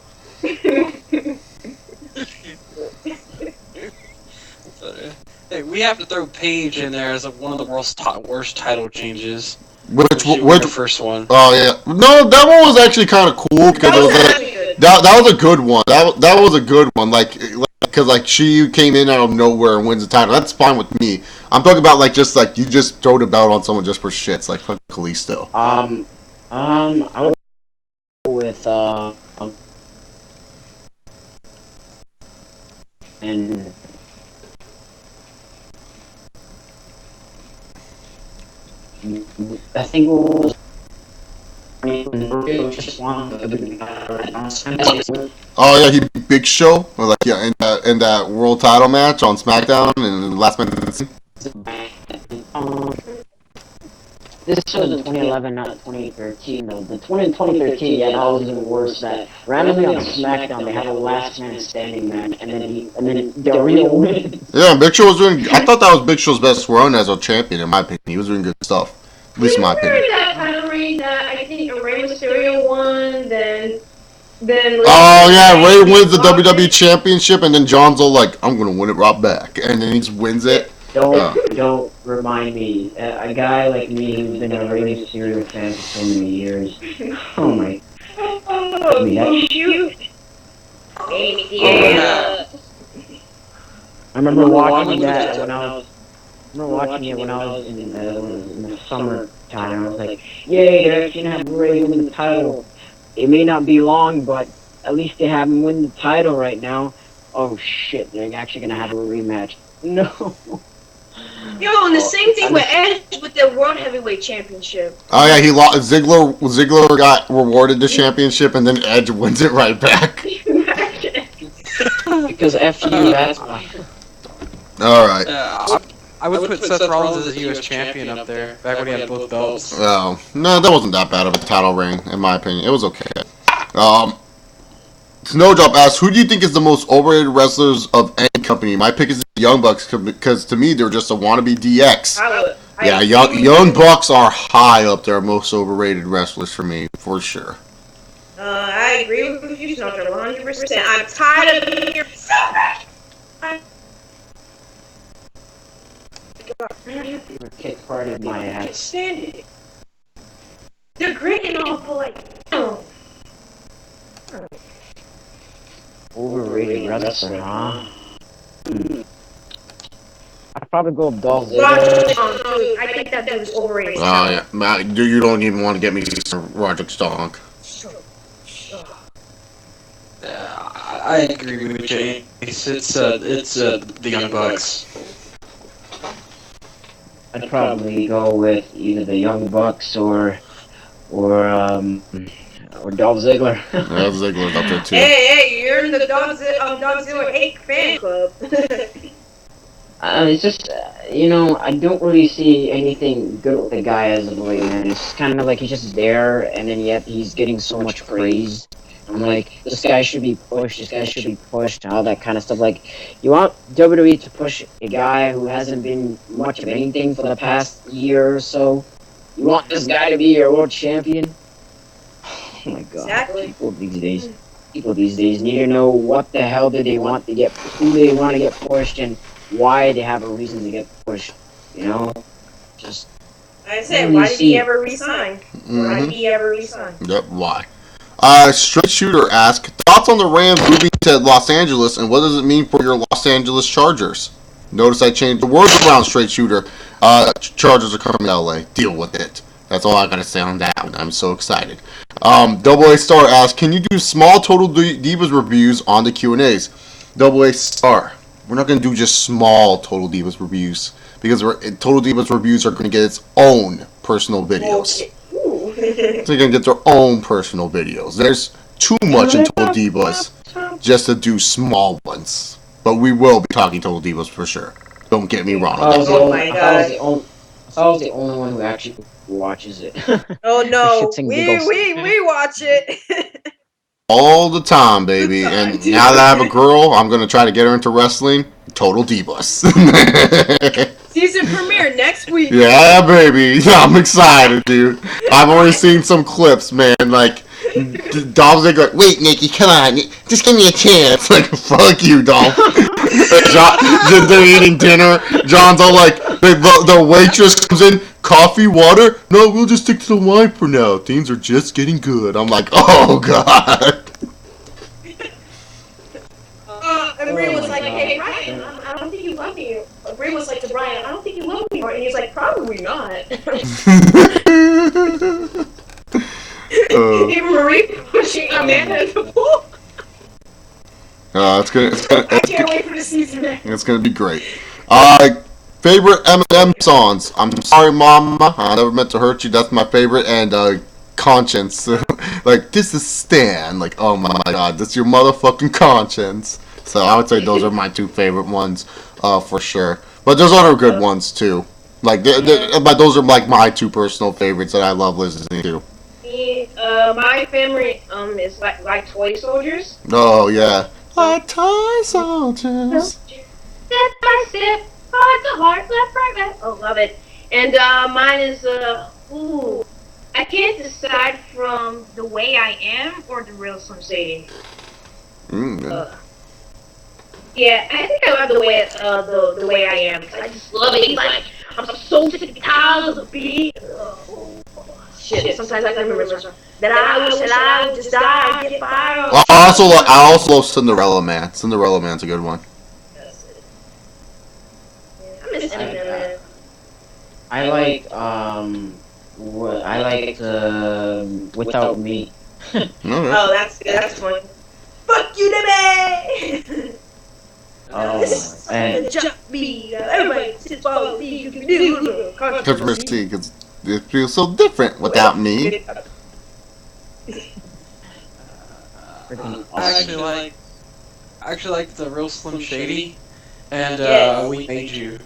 Hey, we have to throw Paige in there as one of the worst title changes. Which first one? Oh yeah, no, that one was actually kind of cool because it was like that was a good one. That was a good one. Like because like she came in out of nowhere and wins the title. That's fine with me. I'm talking about like just like you just throw the belt on someone just for shits, like fucking Kalisto. I would go with and. I think it was. Oh yeah, he beat Big Show, or like yeah, in that world title match on SmackDown and the last minute. This was in 2011, not 2013 though. The 2013, yeah, that was even worse. That randomly on SmackDown they had a last man standing match, and then Del Rio wins. Yeah, Big Show was doing. I thought that was Big Show's best run as a champion, in my opinion. He was doing good stuff, at least in my opinion. That title reign that I think Rey Mysterio won, then. Oh yeah, Ray wins the WWE Championship, and then John's all like, "I'm gonna win it right back," and then he just wins it. Don't remind me. A guy like me who's been a Rey Mysterio fan for so many years. Oh my. Shoot. I remember watching that when I was in the summertime. I was like, yay, they're actually gonna have Rey win the title it may not be long, but at least they have him win the title right now. Oh shit, they're actually gonna have a rematch. No. Yo, and the same thing with Edge with the World Heavyweight Championship. Oh yeah, he lost. Ziggler got rewarded the championship, and then Edge wins it right back. Because F you, that's why. All right. I would put Seth Rollins as a U.S. champion up there, back when he had both belts. Oh no, that wasn't that bad of a title reign, in my opinion. It was okay. Snowdrop asks, who do you think is the most overrated wrestlers of any company? My pick is the Young Bucks because to me they're just a wannabe DX. Yeah, Young Bucks are high up there, most overrated wrestlers for me, for sure. I agree with you, Snowdrop, 100%. I'm tired of hearing Kick part of my ass. stand it. They're great and all, but like, oh. Overrated wrestler, huh? I'd probably go with Dolph Ziggler. I think that dude is overrated. Oh yeah, Matt, you don't even want to get me Roderick Strong. I agree with Jay. It's the Young Bucks. I'd probably go with either the Young Bucks or Dolph Ziggler. Yeah, Ziggler's up there too. Hey, you're in the Dog Zilla hate fan club. It's just, I don't really see anything good with the guy as of late, man. It's kind of like he's just there, and then yet he's getting so much praise. I'm like, this guy should be pushed, and all that kind of stuff. Like, you want WWE to push a guy who hasn't been much of anything for the past year or so? You want this guy to be your world champion? Oh my god. Exactly. People these days need to know what the hell do they want to get, who they want to get pushed, and why they have a reason to get pushed. Just. I said, why did he ever resign? Why did he ever resign? Yep, why? Straight Shooter asks, thoughts on the Rams moving to Los Angeles, and what does it mean for your Los Angeles Chargers? Notice I changed the words around, Straight Shooter. Chargers are coming to LA. Deal with it. That's all I gotta say on that one. I'm so excited. Double A Star asks, can you do small Total Divas reviews on the Q&As? Double A Star, we're not gonna do just small Total Divas reviews because Total Divas reviews are gonna get its own personal videos. Okay. So they're gonna get their own personal videos. There's too much in Total Divas just to do small ones. But we will be talking Total Divas for sure. Don't get me wrong. I was my God. the only one who actually watches it. Oh no, Shits and giggles. we watch it. All the time, baby. And now that I have a girl, I'm gonna try to get her into wrestling. Total Divas. Season premiere next week. Yeah, baby. I'm excited, dude. I've already seen some clips, man. Like, Dolph Ziggler, wait, Nikki, come on. Just give me a chance. Like, fuck you, Dolph. They're eating dinner. John's all like, the waitress comes in, coffee, water? No, we'll just stick to the wine for now. Things are just getting good. I'm like, oh, God. And Rhea was like, hey, Brian, I don't think you love me. Rhea was like to Brian, I don't think you love me. And he's like, probably not. Even Marie pushing Amanda in the pool. I Can't wait for the season. It's gonna be great. Favorite Eminem songs? I'm sorry, Mama. I never meant to hurt you. That's my favorite. And Conscience. Like, this is Stan. Like, oh my God, that's your motherfucking conscience. So I would say those are my two favorite ones, for sure. But there's other good ones too. Like, but those are like my two personal favorites that I love listening to. My favorite is like Toy Soldiers. Oh yeah. Like toy soldiers. Step by step, heart to heart, left, right, left. Oh, love it. And mine is I can't decide from The Way I Am or The Real Slim Shady. Yeah, I think I love the way I am. I just love it. He's like, I'm so sick and tired of the beat. Shit, sometimes I can remember that I would just die and get fired. I also love Cinderella Man. Cinderella Man's a good one. I miss Eminem. I like Without Me. Oh, that's good. That's funny. Fuck you, Demi! Oh This my. is the jump me. Everybody sits all these you can do. Controversy, because it feels so different without me. Freaking I awesome. actually like the real Slim Shady, and Yes. We Made You.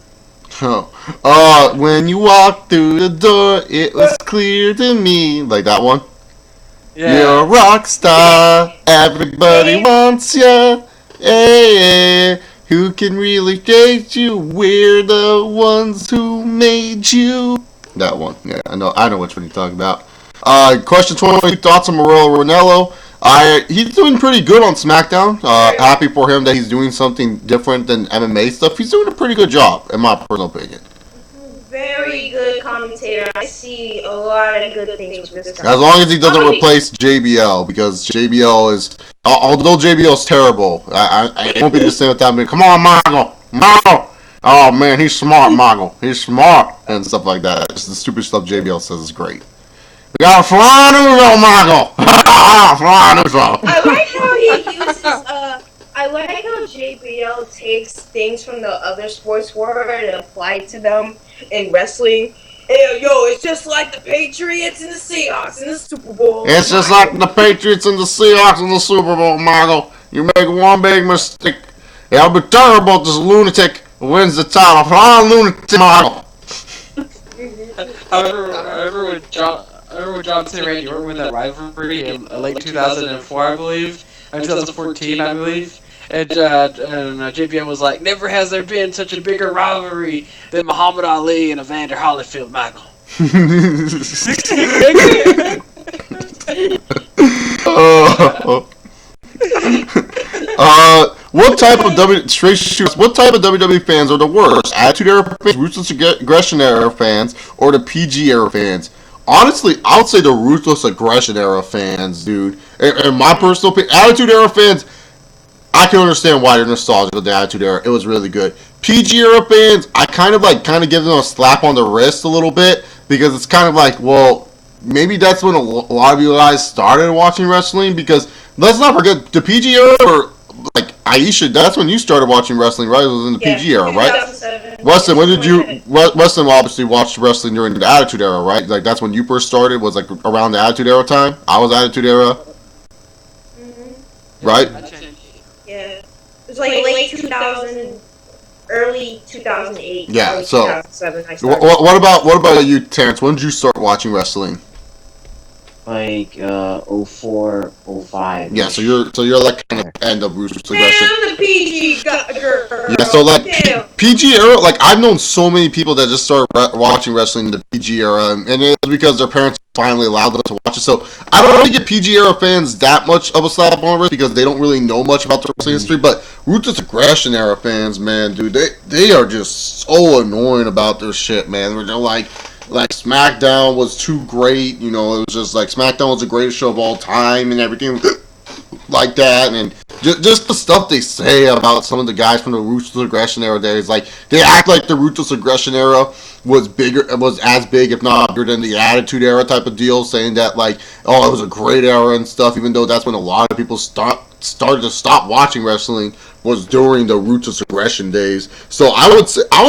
When you walked through the door, it was clear to me. Like that one. You're a Yeah. rock star. Everybody Hey. wants you. Hey, who can really date you? We're the ones who made you. That one. Yeah, I know which one you're talking about. Question 20. Thoughts on Morello Ranello? He's doing pretty good on SmackDown. Happy for him that he's doing something different than MMA stuff. He's doing a pretty good job, in my personal opinion. Very good commentator. I see a lot of good things with this guy. As long as he doesn't replace JBL, because JBL is, although JBL is terrible, I won't be the same with that. Come on, Mago, Mago. Oh man, he's smart, Mago. He's smart and stuff like that. Just the stupid stuff JBL says is great. We got a flying Uzo, Mago. Flying Uzo. I like how he uses I like how JBL takes things from the other sports world and apply it to them in wrestling. Hey, yo, it's just like the Patriots and the Seahawks in the Super Bowl. It's just like the Patriots and the Seahawks in the Super Bowl, Mago. You make one big mistake, it'll be terrible if this lunatic wins the title. Flying lunatic, Mago. I remember when John Cena and Randy Orton won that rivalry in late 2004, I believe, or 2014, I believe. And JBM was like, "Never has there been such a bigger rivalry than Muhammad Ali and Evander Holyfield, Michael." uh, what type of WWE fans are the worst? Attitude Era fans, Ruthless Aggression Era fans, or the PG Era fans? Honestly, I would say the Ruthless Aggression Era fans, dude. In my personal opinion, Attitude Era fans, I can understand why they're nostalgic of the Attitude Era. It was really good. PG Era fans, I kind of give them a slap on the wrist a little bit, because it's kind of like, well, maybe that's when a lot of you guys started watching wrestling, because let's not forget the PG Era, or like Aisha, that's when you started watching wrestling, right? It was in the PG Era, right? 2007. Weston, when did you Weston obviously watched wrestling during the Attitude Era, right? Like that's when you first started, was like around the Attitude Era time. I was Attitude Era, right? Yeah. It was like late 2000, early 2008. Yeah, early so 2007 I started. what about you, Terrence? When did you start watching wrestling? Like 04, 05. Yeah, so you're like kind of end of Ruthless Aggression. Damn, the PG got girl. Yeah, so like Damn. PG era, like I've known so many people that just started watching wrestling in the PG era, and it's because their parents finally allowed them to watch it. So I don't really give PG era fans that much of a slap on the wrist because they don't really know much about the wrestling history. But Ruthless Aggression era fans, man, dude, they are just so annoying about their shit, man. They're like SmackDown was too great, you know. It was just like SmackDown was the greatest show of all time and everything like that, and just the stuff they say about some of the guys from the Ruthless Aggression era days. Like they act like the Ruthless Aggression era was as big, if not bigger, than the Attitude Era type of deal, saying that like, oh, it was a great era and stuff. Even though that's when a lot of people started to stop watching wrestling, was during the Ruthless Aggression days. So I would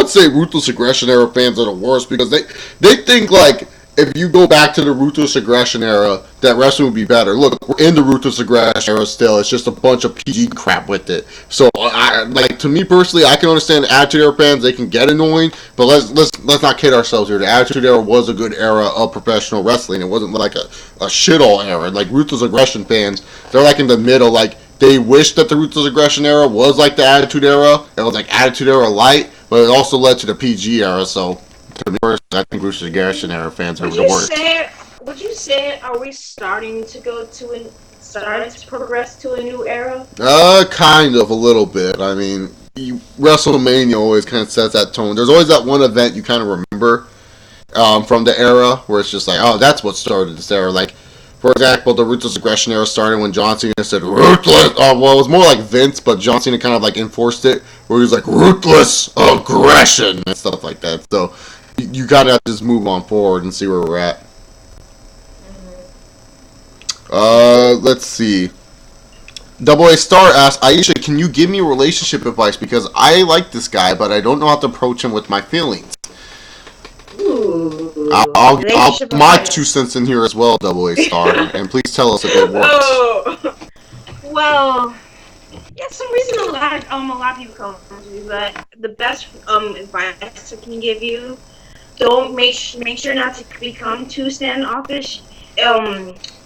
say Ruthless Aggression era fans are the worst because they think like if you go back to the Ruthless Aggression era, that wrestling would be better. Look, we're in the Ruthless Aggression era still. It's just a bunch of PG crap with it. So, to me personally, I can understand the Attitude Era fans. They can get annoying, but let's not kid ourselves here. The Attitude Era was a good era of professional wrestling. It wasn't like a shit-all era. Like, Ruthless Aggression fans, they're like in the middle. Like, they wish that the Ruthless Aggression era was like the Attitude Era. It was like Attitude Era light, but it also led to the PG era, so... To me, I think Ruthless Aggression era fans are the worst. Would you say, are we starting to progress to a new era? Kind of, a little bit. I mean, WrestleMania always kind of sets that tone. There's always that one event you kind of remember from the era where it's just like, oh, that's what started this era. Like, for example, the Ruthless Aggression era started when John Cena said ruthless. Well, it was more like Vince, but John Cena kind of like enforced it, where he was like ruthless aggression and stuff like that. So you gotta just move on forward and see where we're at. Let's see. Double A Star asks, Aisha, can you give me relationship advice? Because I like this guy, but I don't know how to approach him with my feelings. Ooh. I'll Relationship put my advice. 2 cents in here as well, Double A Star. And please tell us if it works. Oh. Well, yeah, some reason a lot of people come to me, but the best advice I can give you, don't make sure not to become too standoffish.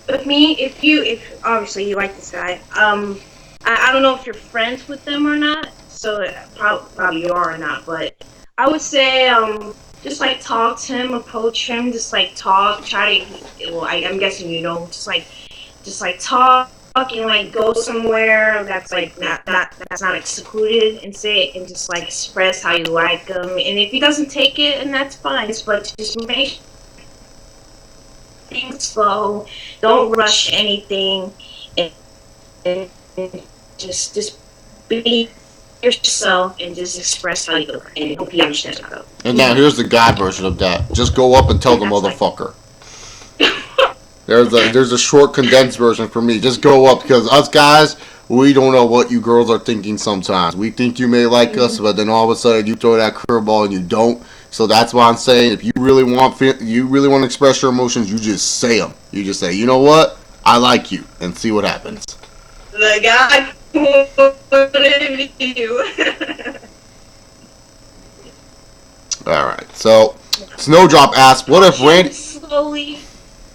With me, if obviously you like this guy, I don't know if you're friends with them or not, so probably you are or not, but I would say just like talk to him, approach him, just like talk, try to. Well, I'm guessing you know, just like talk and like go somewhere that's like that's not like secluded and say it and just like express how you like him. And if he doesn't take it, and that's fine, but just make things slow. Don't rush anything, and, and just be yourself and just express how you look. And hope he understands how. And now here's the guy version of that. Just go up and tell the motherfucker. There's a short condensed version for me. Just go up, because us guys, we don't know what you girls are thinking sometimes. We think you may like us, but then all of a sudden you throw that curveball and you don't. So that's why I'm saying, if you really want to express your emotions, you just say them. You just say, you know what, I like you, and see what happens. The guy wanted you. All right. So Snowdrop asks, what if Randy? Slowly.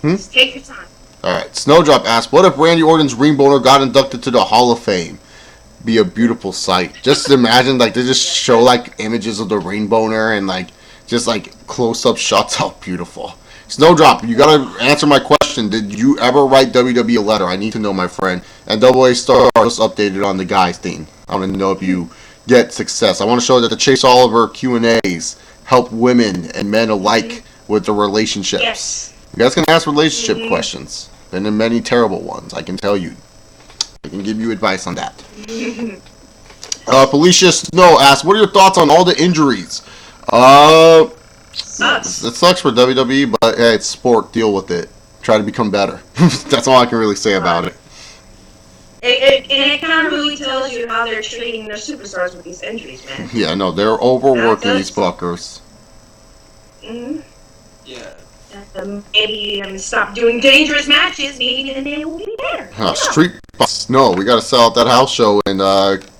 Just take your time. All right. Snowdrop asks, what if Randy Orton's ring boner got inducted to the Hall of Fame? Be a beautiful sight. Just imagine, like, they just show like images of the ring boner and like just like close up shots. How beautiful. Snowdrop, you gotta answer my question. Did you ever write WWE a letter? I need to know, my friend. And Double A Star just updated on the guys thing. I want to know if you get success. I want to show that the Chase Oliver Q&As help women and men alike with the relationships. Yes. You guys can ask relationship questions. Been in many terrible ones, I can tell you. I can give you advice on that. Felicia Snow asks, what are your thoughts on all the injuries? Sucks. It sucks for WWE, but hey, it's sport. Deal with it. Try to become better. That's all I can really say about it. It kind of really tells you how they're treating their superstars with these injuries, man. Yeah, no, they're overworking these fuckers. Yeah. Maybe stop doing dangerous matches. Maybe then they will be better. Street Fights. No, we got to sell out that house show in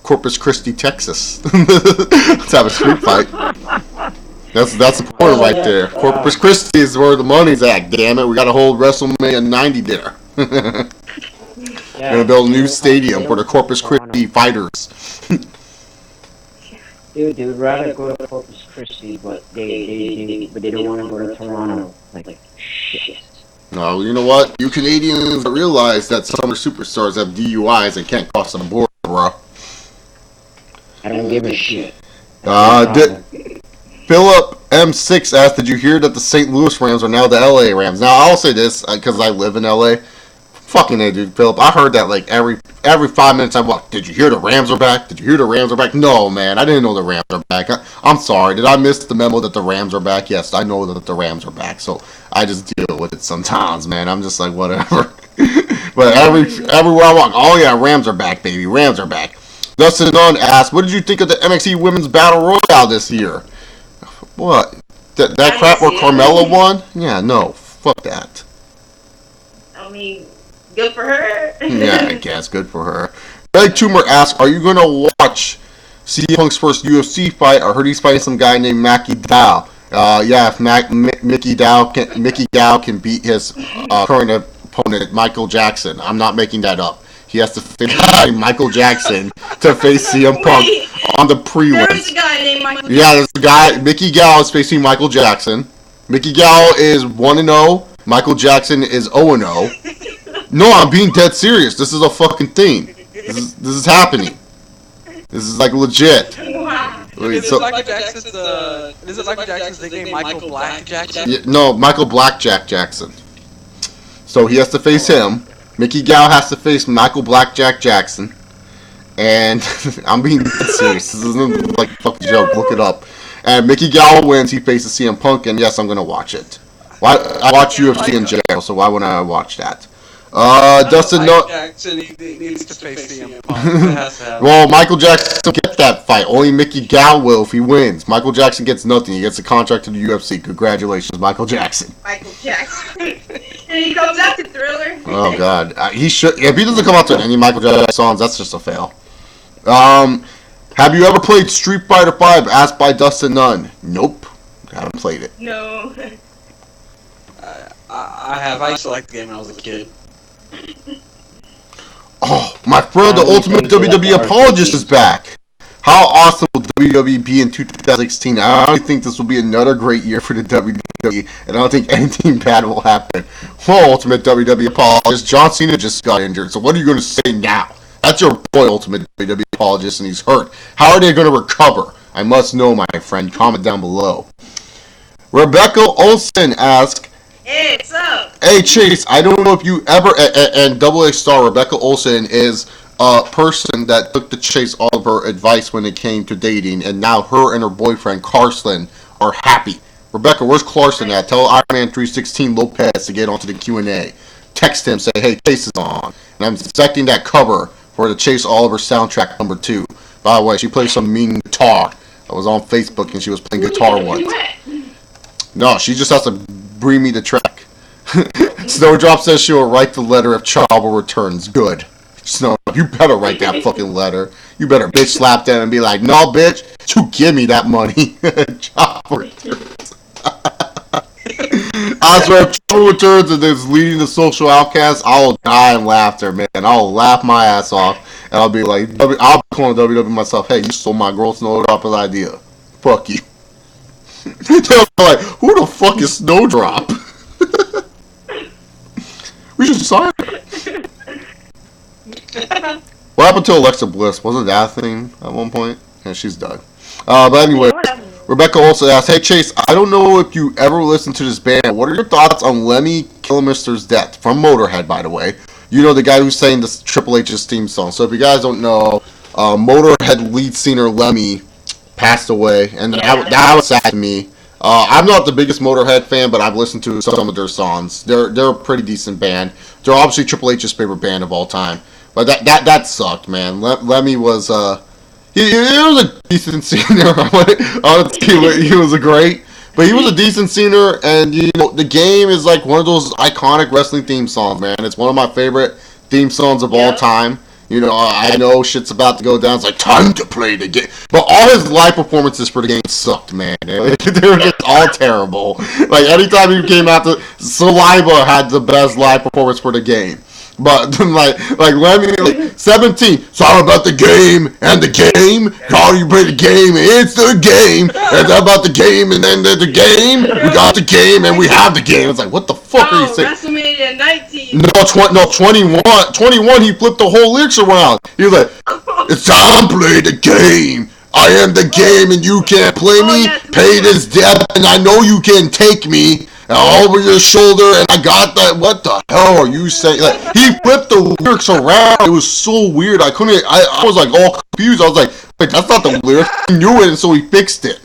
Corpus Christi, Texas. Let's have a street fight. That's the point right there. Corpus Christi is where the money's at. Damn it, we got to hold WrestleMania 90 there. We're gonna build a new stadium for the Corpus Christi fighters. Dude, they would rather go to Corpus Christi, but they don't want to go to Toronto. Like shit. No, you know what? You Canadians realize that some of the superstars have DUIs and can't cross the border, bro. I don't give a shit. Philip M6 asked, did you hear that the St. Louis Rams are now the LA Rams? Now, I'll say this, because I live in LA. Fucking A, dude, Philip. I heard that like every 5 minutes I walk. Did you hear the Rams are back? Did you hear the Rams are back? No, man, I didn't know the Rams are back. I'm sorry. Did I miss the memo that the Rams are back? Yes, I know that the Rams are back. So I just deal with it sometimes, man. I'm just like, whatever. But everywhere I walk, oh yeah, Rams are back, baby. Rams are back. Dustin Dunn asked, what did you think of the NXT Women's Battle Royale this year? What? That crap where Carmella won? Yeah, no. Fuck that. I mean, good for her. Yeah, I guess. Good for her. Greg Tumor asks, are you going to watch CM Punk's first UFC fight? I heard he's fighting some guy named Mackie Dow. Yeah, if Mickey Dow can beat his current opponent, Michael Jackson. I'm not making that up. He has to face Michael Jackson to face CM Punk on the prelims. There's a guy named Michael Jackson. Yeah, there's a guy. Mickey Gall is facing Michael Jackson. Mickey Gall is 1-0. Michael Jackson is 0-0. No, I'm being dead serious. This is a fucking thing. This is happening. This is like legit. Wow. Is it Michael Jackson's nickname Michael Black Jackson? Yeah, no, Michael Blackjack Jackson. So he has to face him. Mickey Gall has to face Michael Blackjack Jackson. And I'm being dead serious. This isn't like a fucking joke. Look it up. And Mickey Gall wins. He faces CM Punk. And yes, I'm going to watch it. I watch UFC in general, so why wouldn't I watch that? Dustin, Mike no. Jackson, he needs to face CM Punk. It has to happen. Well, Michael Jackson don't get that fight. Only Mickey Gall will if he wins. Michael Jackson gets nothing. He gets a contract to the UFC. Congratulations, Michael Jackson. Michael Jackson. And he comes out to Thriller. Oh God, he should. If he doesn't come out to any Michael Jackson songs, that's just a fail. Have you ever played Street Fighter V? Asked by Dustin Nunn. Nope, haven't played it. No. I have. I used to like the game when I was a kid. Oh, my friend, the Ultimate WWE Apologist is back. How awesome will WWE be in 2016? I don't think this will be another great year for the WWE, and I don't think anything bad will happen. Well, Ultimate WWE Apologist, John Cena just got injured, so what are you going to say now? That's your boy, Ultimate WWE Apologist, and he's hurt. How are they going to recover? I must know, my friend. Comment down below. Rebecca Olsen asks, Hey, what's up? hey Chase, I don't know if you ever, and Double A Star, Rebecca Olsen is a person that took to Chase all of her advice when it came to dating, and now her and her boyfriend Carson are happy. Rebecca, where's Clarkson at? Tell Iron Man 316 Lopez to get onto the Q&A. Text him, say, hey, Chase is on. And I'm selecting that cover for the Chase Oliver soundtrack number 2. By the way, she plays some mean guitar. I was on Facebook and she was playing guitar once. No, she just has to bring me the track. Snowdrop says she will write the letter if Chavo returns. Good. Snowdrop, you better write that fucking letter. You better bitch slap them and be like, no, bitch, you give me that money. Chavo returns. I swear, if Chavo returns and is leading the social outcast, I'll die in laughter, man. I'll laugh my ass off. And I'll be like, I'll be calling WWE myself, hey, you stole my girl Snowdrop's idea. Fuck you. They're like, who the fuck is Snowdrop? We should sign her. What happened to Alexa Bliss? Wasn't that a thing at one point? Yeah, she's done. But anyway, Rebecca also asked, hey Chase, I don't know if you ever listened to this band. What are your thoughts on Lemmy Kilmister's death? From Motorhead, by the way. You know, the guy who's saying this Triple H's theme song. So if you guys don't know, Motorhead lead singer Lemmy passed away, and that was sad to me. I'm not the biggest Motorhead fan, but I've listened to some of their songs. They're a pretty decent band. They're obviously Triple H's favorite band of all time. But that sucked, man. Lemmy was he was a decent singer. Honestly, he was a great, but he was a decent singer. And you know, the game is like one of those iconic wrestling theme songs, man. It's one of my favorite theme songs of all time. You know, I know shit's about to go down. It's like, time to play the game. But all his live performances for the game sucked, man. They were just all terrible. Like, anytime he came out, Saliva had the best live performance for the game. But, like Lemmy, 17, it's all about the game, and the game, how you play the game, it's the game, it's about the game, and then the game, we got the game, and we have the game. It's like, what the fuck are you saying? WrestleMania 19. No, 21, he flipped the whole lyrics around. He was like, it's time to play the game. I am the game, and you can't play me. Pay this debt, and I know you can take me. Over your shoulder, and I got that. What the hell are you saying? Like, he flipped the lyrics around. It was so weird. I was like all confused. I was like, wait, that's not the lyrics. He knew it, and so he fixed it.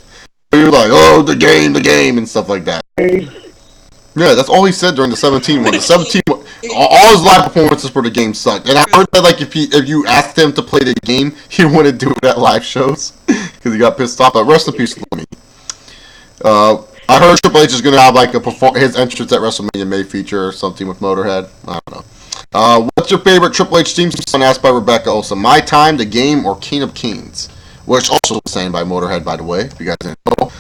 He was like, oh, the game, and stuff like that. Yeah, that's all he said during the 17 one. The 17 one, all his live performances for the game sucked. And I heard that like if you asked him to play the game, he wouldn't do it at live shows because he got pissed off. But rest in peace, Lemmy. I heard Triple H is going to have like his entrance at WrestleMania may feature or something with Motorhead. I don't know. What's your favorite Triple H theme song? Asked by Rebecca Olsen. My Time, The Game, or King of Kings? Which also was sang by Motorhead, by the way, if you guys didn't know.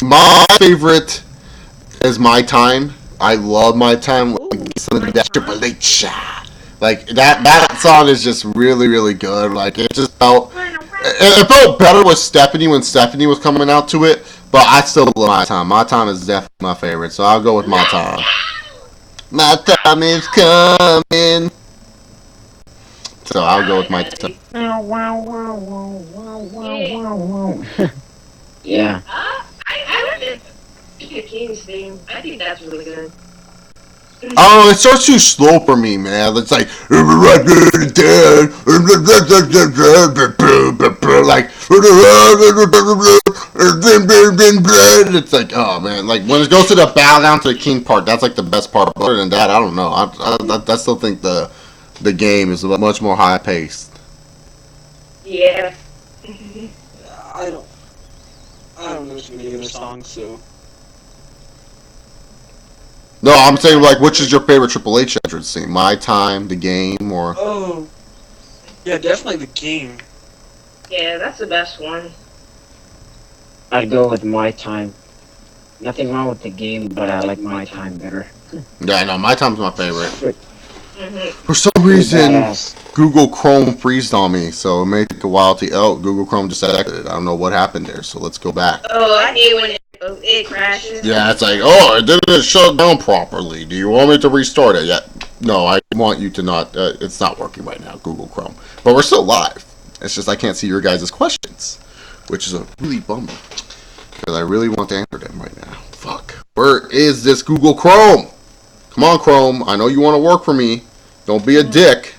My favorite is My Time. I love My Time. That Triple H. Like, that song is just really, really good. Like, it just felt... It felt better with Stephanie when Stephanie was coming out to it, but I still love My Time. My Time is definitely my favorite, so I'll go with My Time. My time is coming. So I'll go with My Time. Yeah. I heard the King's theme. I think that's really good. Oh, it starts too slow for me, man. It's like like it's like, oh man, like when it goes to the bow down to the king part, that's like the best part. But other than that, I don't know. I still think the game is much more high paced. Yeah. I don't. I don't know too many other songs, so. No, I'm saying like, which is your favorite Triple H entrance scene? My Time, the game, or? Oh. Yeah, definitely the game. Yeah, that's the best one. I'd go with My Time. Nothing wrong with the game, but I like My Time better. Yeah, no, My Time's my favorite. Mhm. For some reason, Google Chrome freezed on me, so it may take a while to. Oh, Google Chrome just exited. I don't know what happened there, so let's go back. Oh, I hate when it crashes. Yeah, it's like, oh, it didn't shut down properly. Do you want me to restart it? Yeah. No, I want you to not. It's not working right now, Google Chrome. But we're still live. It's just I can't see your guys' questions, which is a really bummer. Because I really want to answer them right now. Fuck. Where is this Google Chrome? Come on, Chrome. I know you want to work for me. Don't be a dick.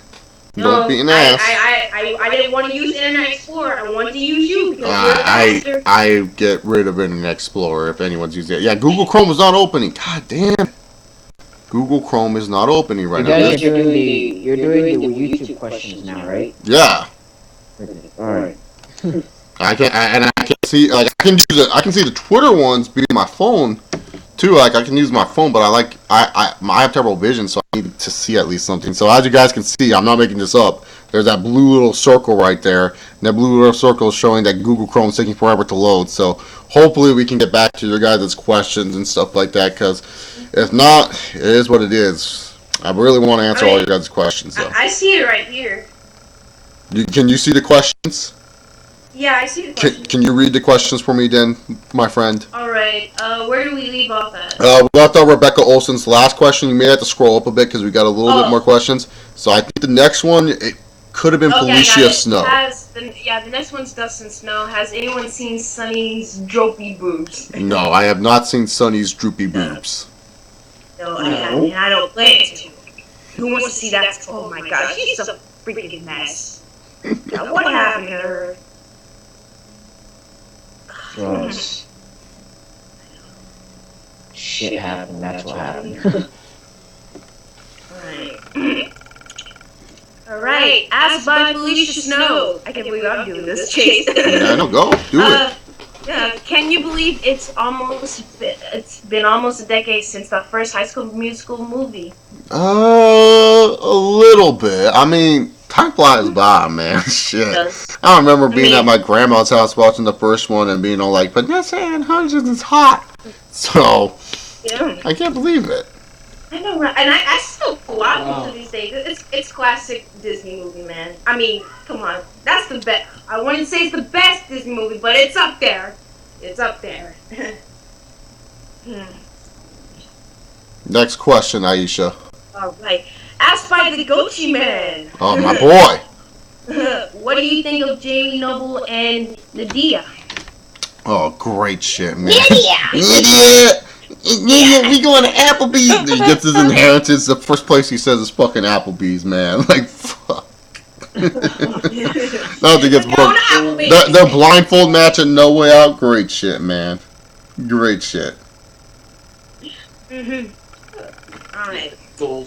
Don't be an ass. I didn't want to use Internet Explorer. I wanted to use you because you're faster. I get rid of Internet Explorer if anyone's using it. Yeah, Google Chrome is not opening. God damn. Google Chrome is not opening right You now. guys are doing the YouTube questions now, right? Yeah. All right. I can see like I can see the Twitter ones being my phone too. Like I can use my phone, but I have terrible vision, so I need to see at least something. So as you guys can see, I'm not making this up. There's that blue little circle right there, and that blue little circle is showing that Google Chrome is taking forever to load. So hopefully we can get back to your guys' questions and stuff like that. Because if not, it is what it is. I really want to answer all your guys' questions though. I see it right here. Can you see the questions? Yeah, I see the question. Can you read the questions for me, then, my friend? Alright, where do we leave off at? We left out Rebecca Olsen's last question. You may have to scroll up a bit because we got a little bit more questions. So I think the next one, it could have been Felicia Snow. The next one's Dustin Snow. Has anyone seen Sunny's droopy boobs? No, I have not seen Sunny's droopy boobs. No, I haven't, and I don't plan to. Who wants to see that? Oh my god, she's a freaking mess. Now, what happened to her? Drugs. Shit happened, that's what happened. Alright, asked by Felicia Snow. I can't believe I'm doing this, Chase. Yeah, no, go. Do it. Yeah, can you believe it's been almost a decade since the first High School Musical movie? A little bit. I mean, time flies by, man. Shit. I remember being at my grandma's house watching the first one and being all like, Vanessa and Hudgens is hot. So, yeah. I can't believe it. I know, right? And I still watch it to these days. It's classic Disney movie, man. I mean, come on. That's the best. I wouldn't say it's the best Disney movie, but it's up there. It's up there. Next question, Aisha. Alright. Asked by the Gochi Man. Oh, my boy. What do you think of Jamie Noble and Nadia? Oh, great shit, man. Nadia! Yeah, we going to Applebee's. He gets his inheritance. The first place he says is fucking Applebee's, man. Like, fuck. Nothing gets booked. Their blindfold match and No Way Out. Great shit, man. Great shit. Alright.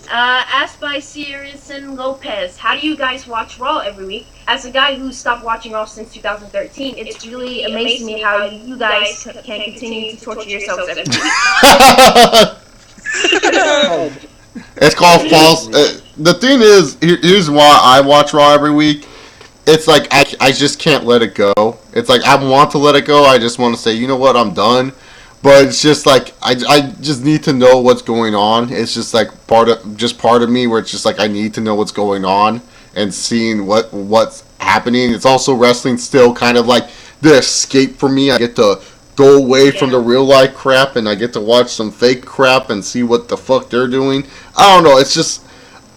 Asked by Sierrison Lopez, how do you guys watch Raw every week? As a guy who stopped watching Raw since 2013, it's really amazing me how you guys can continue to torture yourselves every week. It's called false. The thing is, here's why I watch Raw every week. It's like I just can't let it go. It's like I want to let it go. I just want to say, you know what, I'm done. But it's just like I just need to know what's going on. It's just like part of me where it's just like I need to know what's going on and seeing what's happening. It's also wrestling still kind of like the escape for me. I get to go away from the real life crap and I get to watch some fake crap and see what the fuck they're doing. I don't know. It's just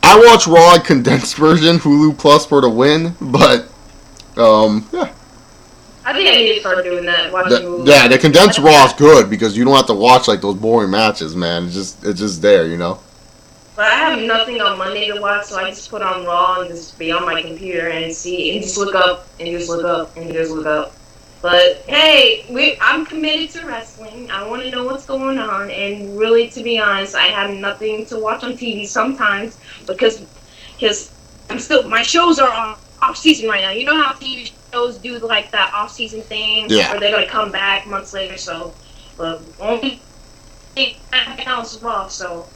I watch Raw condensed version Hulu Plus for the win, but yeah. I think I need to start doing that. The condensed Raw is good because you don't have to watch like those boring matches, man. It's just there, you know. But I have nothing on Monday to watch, so I just put on Raw and just be on my computer and see and just look up and just look up and just look up. But hey, I'm committed to wrestling. I going on, and really, to be honest, I have nothing to watch on TV sometimes because I'm still my shows are on off season right now. You know how TV shows do like that off season thing, Yeah. where they're gonna come back months later. So, but only house as well. So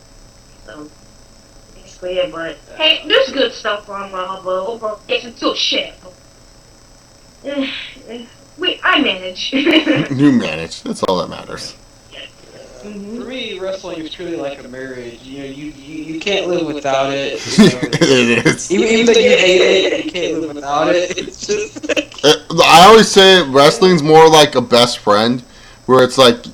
basically it. But hey, there's good stuff on Raw, but overall, it's still shit. Wait, I manage. You manage. That's all that matters. For me, wrestling is truly like a marriage. You know, you can't live without it. You know, It is. even though you hate it, you can't live without it. It's just I always say wrestling's more like a best friend, where it's like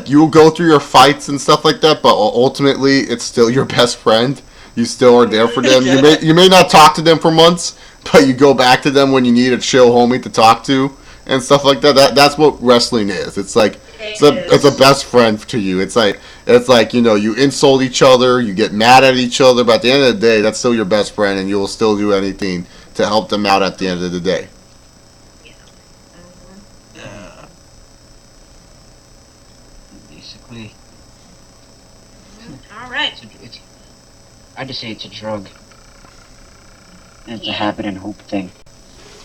you'll go through your fights and stuff like that, but ultimately it's still your best friend. You still are there for them. Yeah. You may not talk to them for months, but you go back to them when you need a chill homie to talk to and stuff like that. That's what wrestling is. It's like it's a best friend to you. It's like you know, you insult each other, you get mad at each other, but at the end of the day, that's still your best friend, and you will still do anything to help them out at the end of the day. Basically, All right. I just say it's a drug. And it's a habit and hope thing.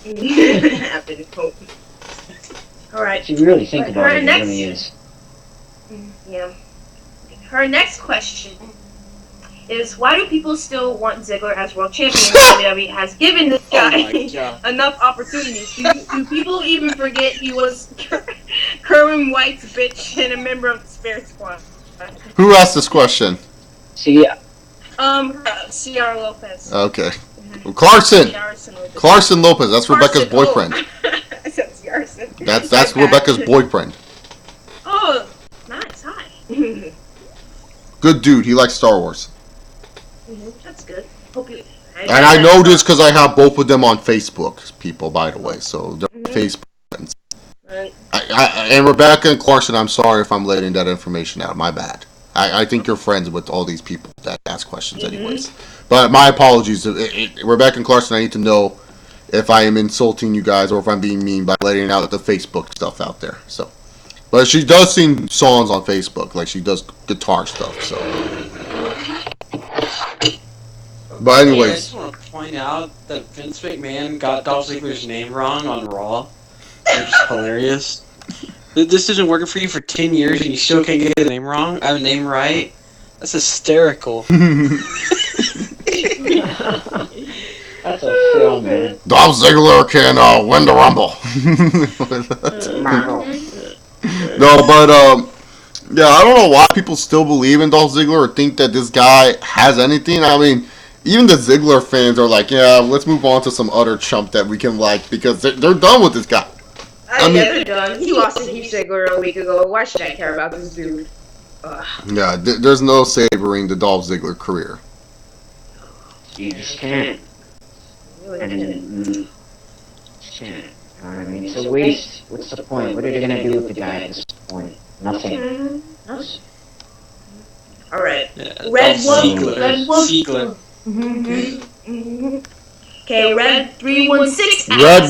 Happen to hope. All right. If you really think Right, about right, it, it next- really is. Yeah. Her next question is, why do people still want Ziggler as world champion when WWE has given this oh guy my god. enough opportunities? Do people even forget he was Kerwin White's bitch and a member of the Spirit Squad? Who asked this question? See, Ciara Lopez. Okay, Clarkson. Ciarson. Clarkson Lopez. That's Rebecca's Clarkson, boyfriend. Oh. I said Ciarson. That's My bad. Rebecca's boyfriend. Oh, nice. Hi. Good dude. He likes Star Wars. That's good. Hope you. And I know this because I have both of them on Facebook, people, by the way. So they're Facebook friends. Right. And Rebecca and Clarkson, I'm sorry if I'm letting that information out. My bad. I think you're friends with all these people that ask questions anyways. But my apologies. Rebecca and Clarkson, I need to know if I am insulting you guys or if I'm being mean by letting out the Facebook stuff out there. So, but she does sing songs on Facebook. Like, she does guitar stuff. So. But I anyways. just want to point out that Vince McMahon got Dolph Ziggler's name wrong on Raw. Which is hilarious. This isn't working for you for 10 years and you still can't get the name wrong? I have a name right? That's hysterical. that's a film, man. Dolph Ziggler can win the Rumble. No, but yeah, I don't know why people still believe in Dolph Ziggler or think that this guy has anything. I mean, even the Ziggler fans are like, yeah, let's move on to some other chump that we can like because they're done with this guy. I mean, they're done. He lost to Heath Ziggler a week ago. Why should I care about this dude? Yeah, there's no savoring the Dolph Ziggler career. You just can't. Really And didn't. can't. I mean, it's a waste. What's the point? What are they gonna do with the guy at this point? Nothing. All right. Yeah, Red Dolph one. Ziggler. Red one. Ziggler. Okay, Red 316. Red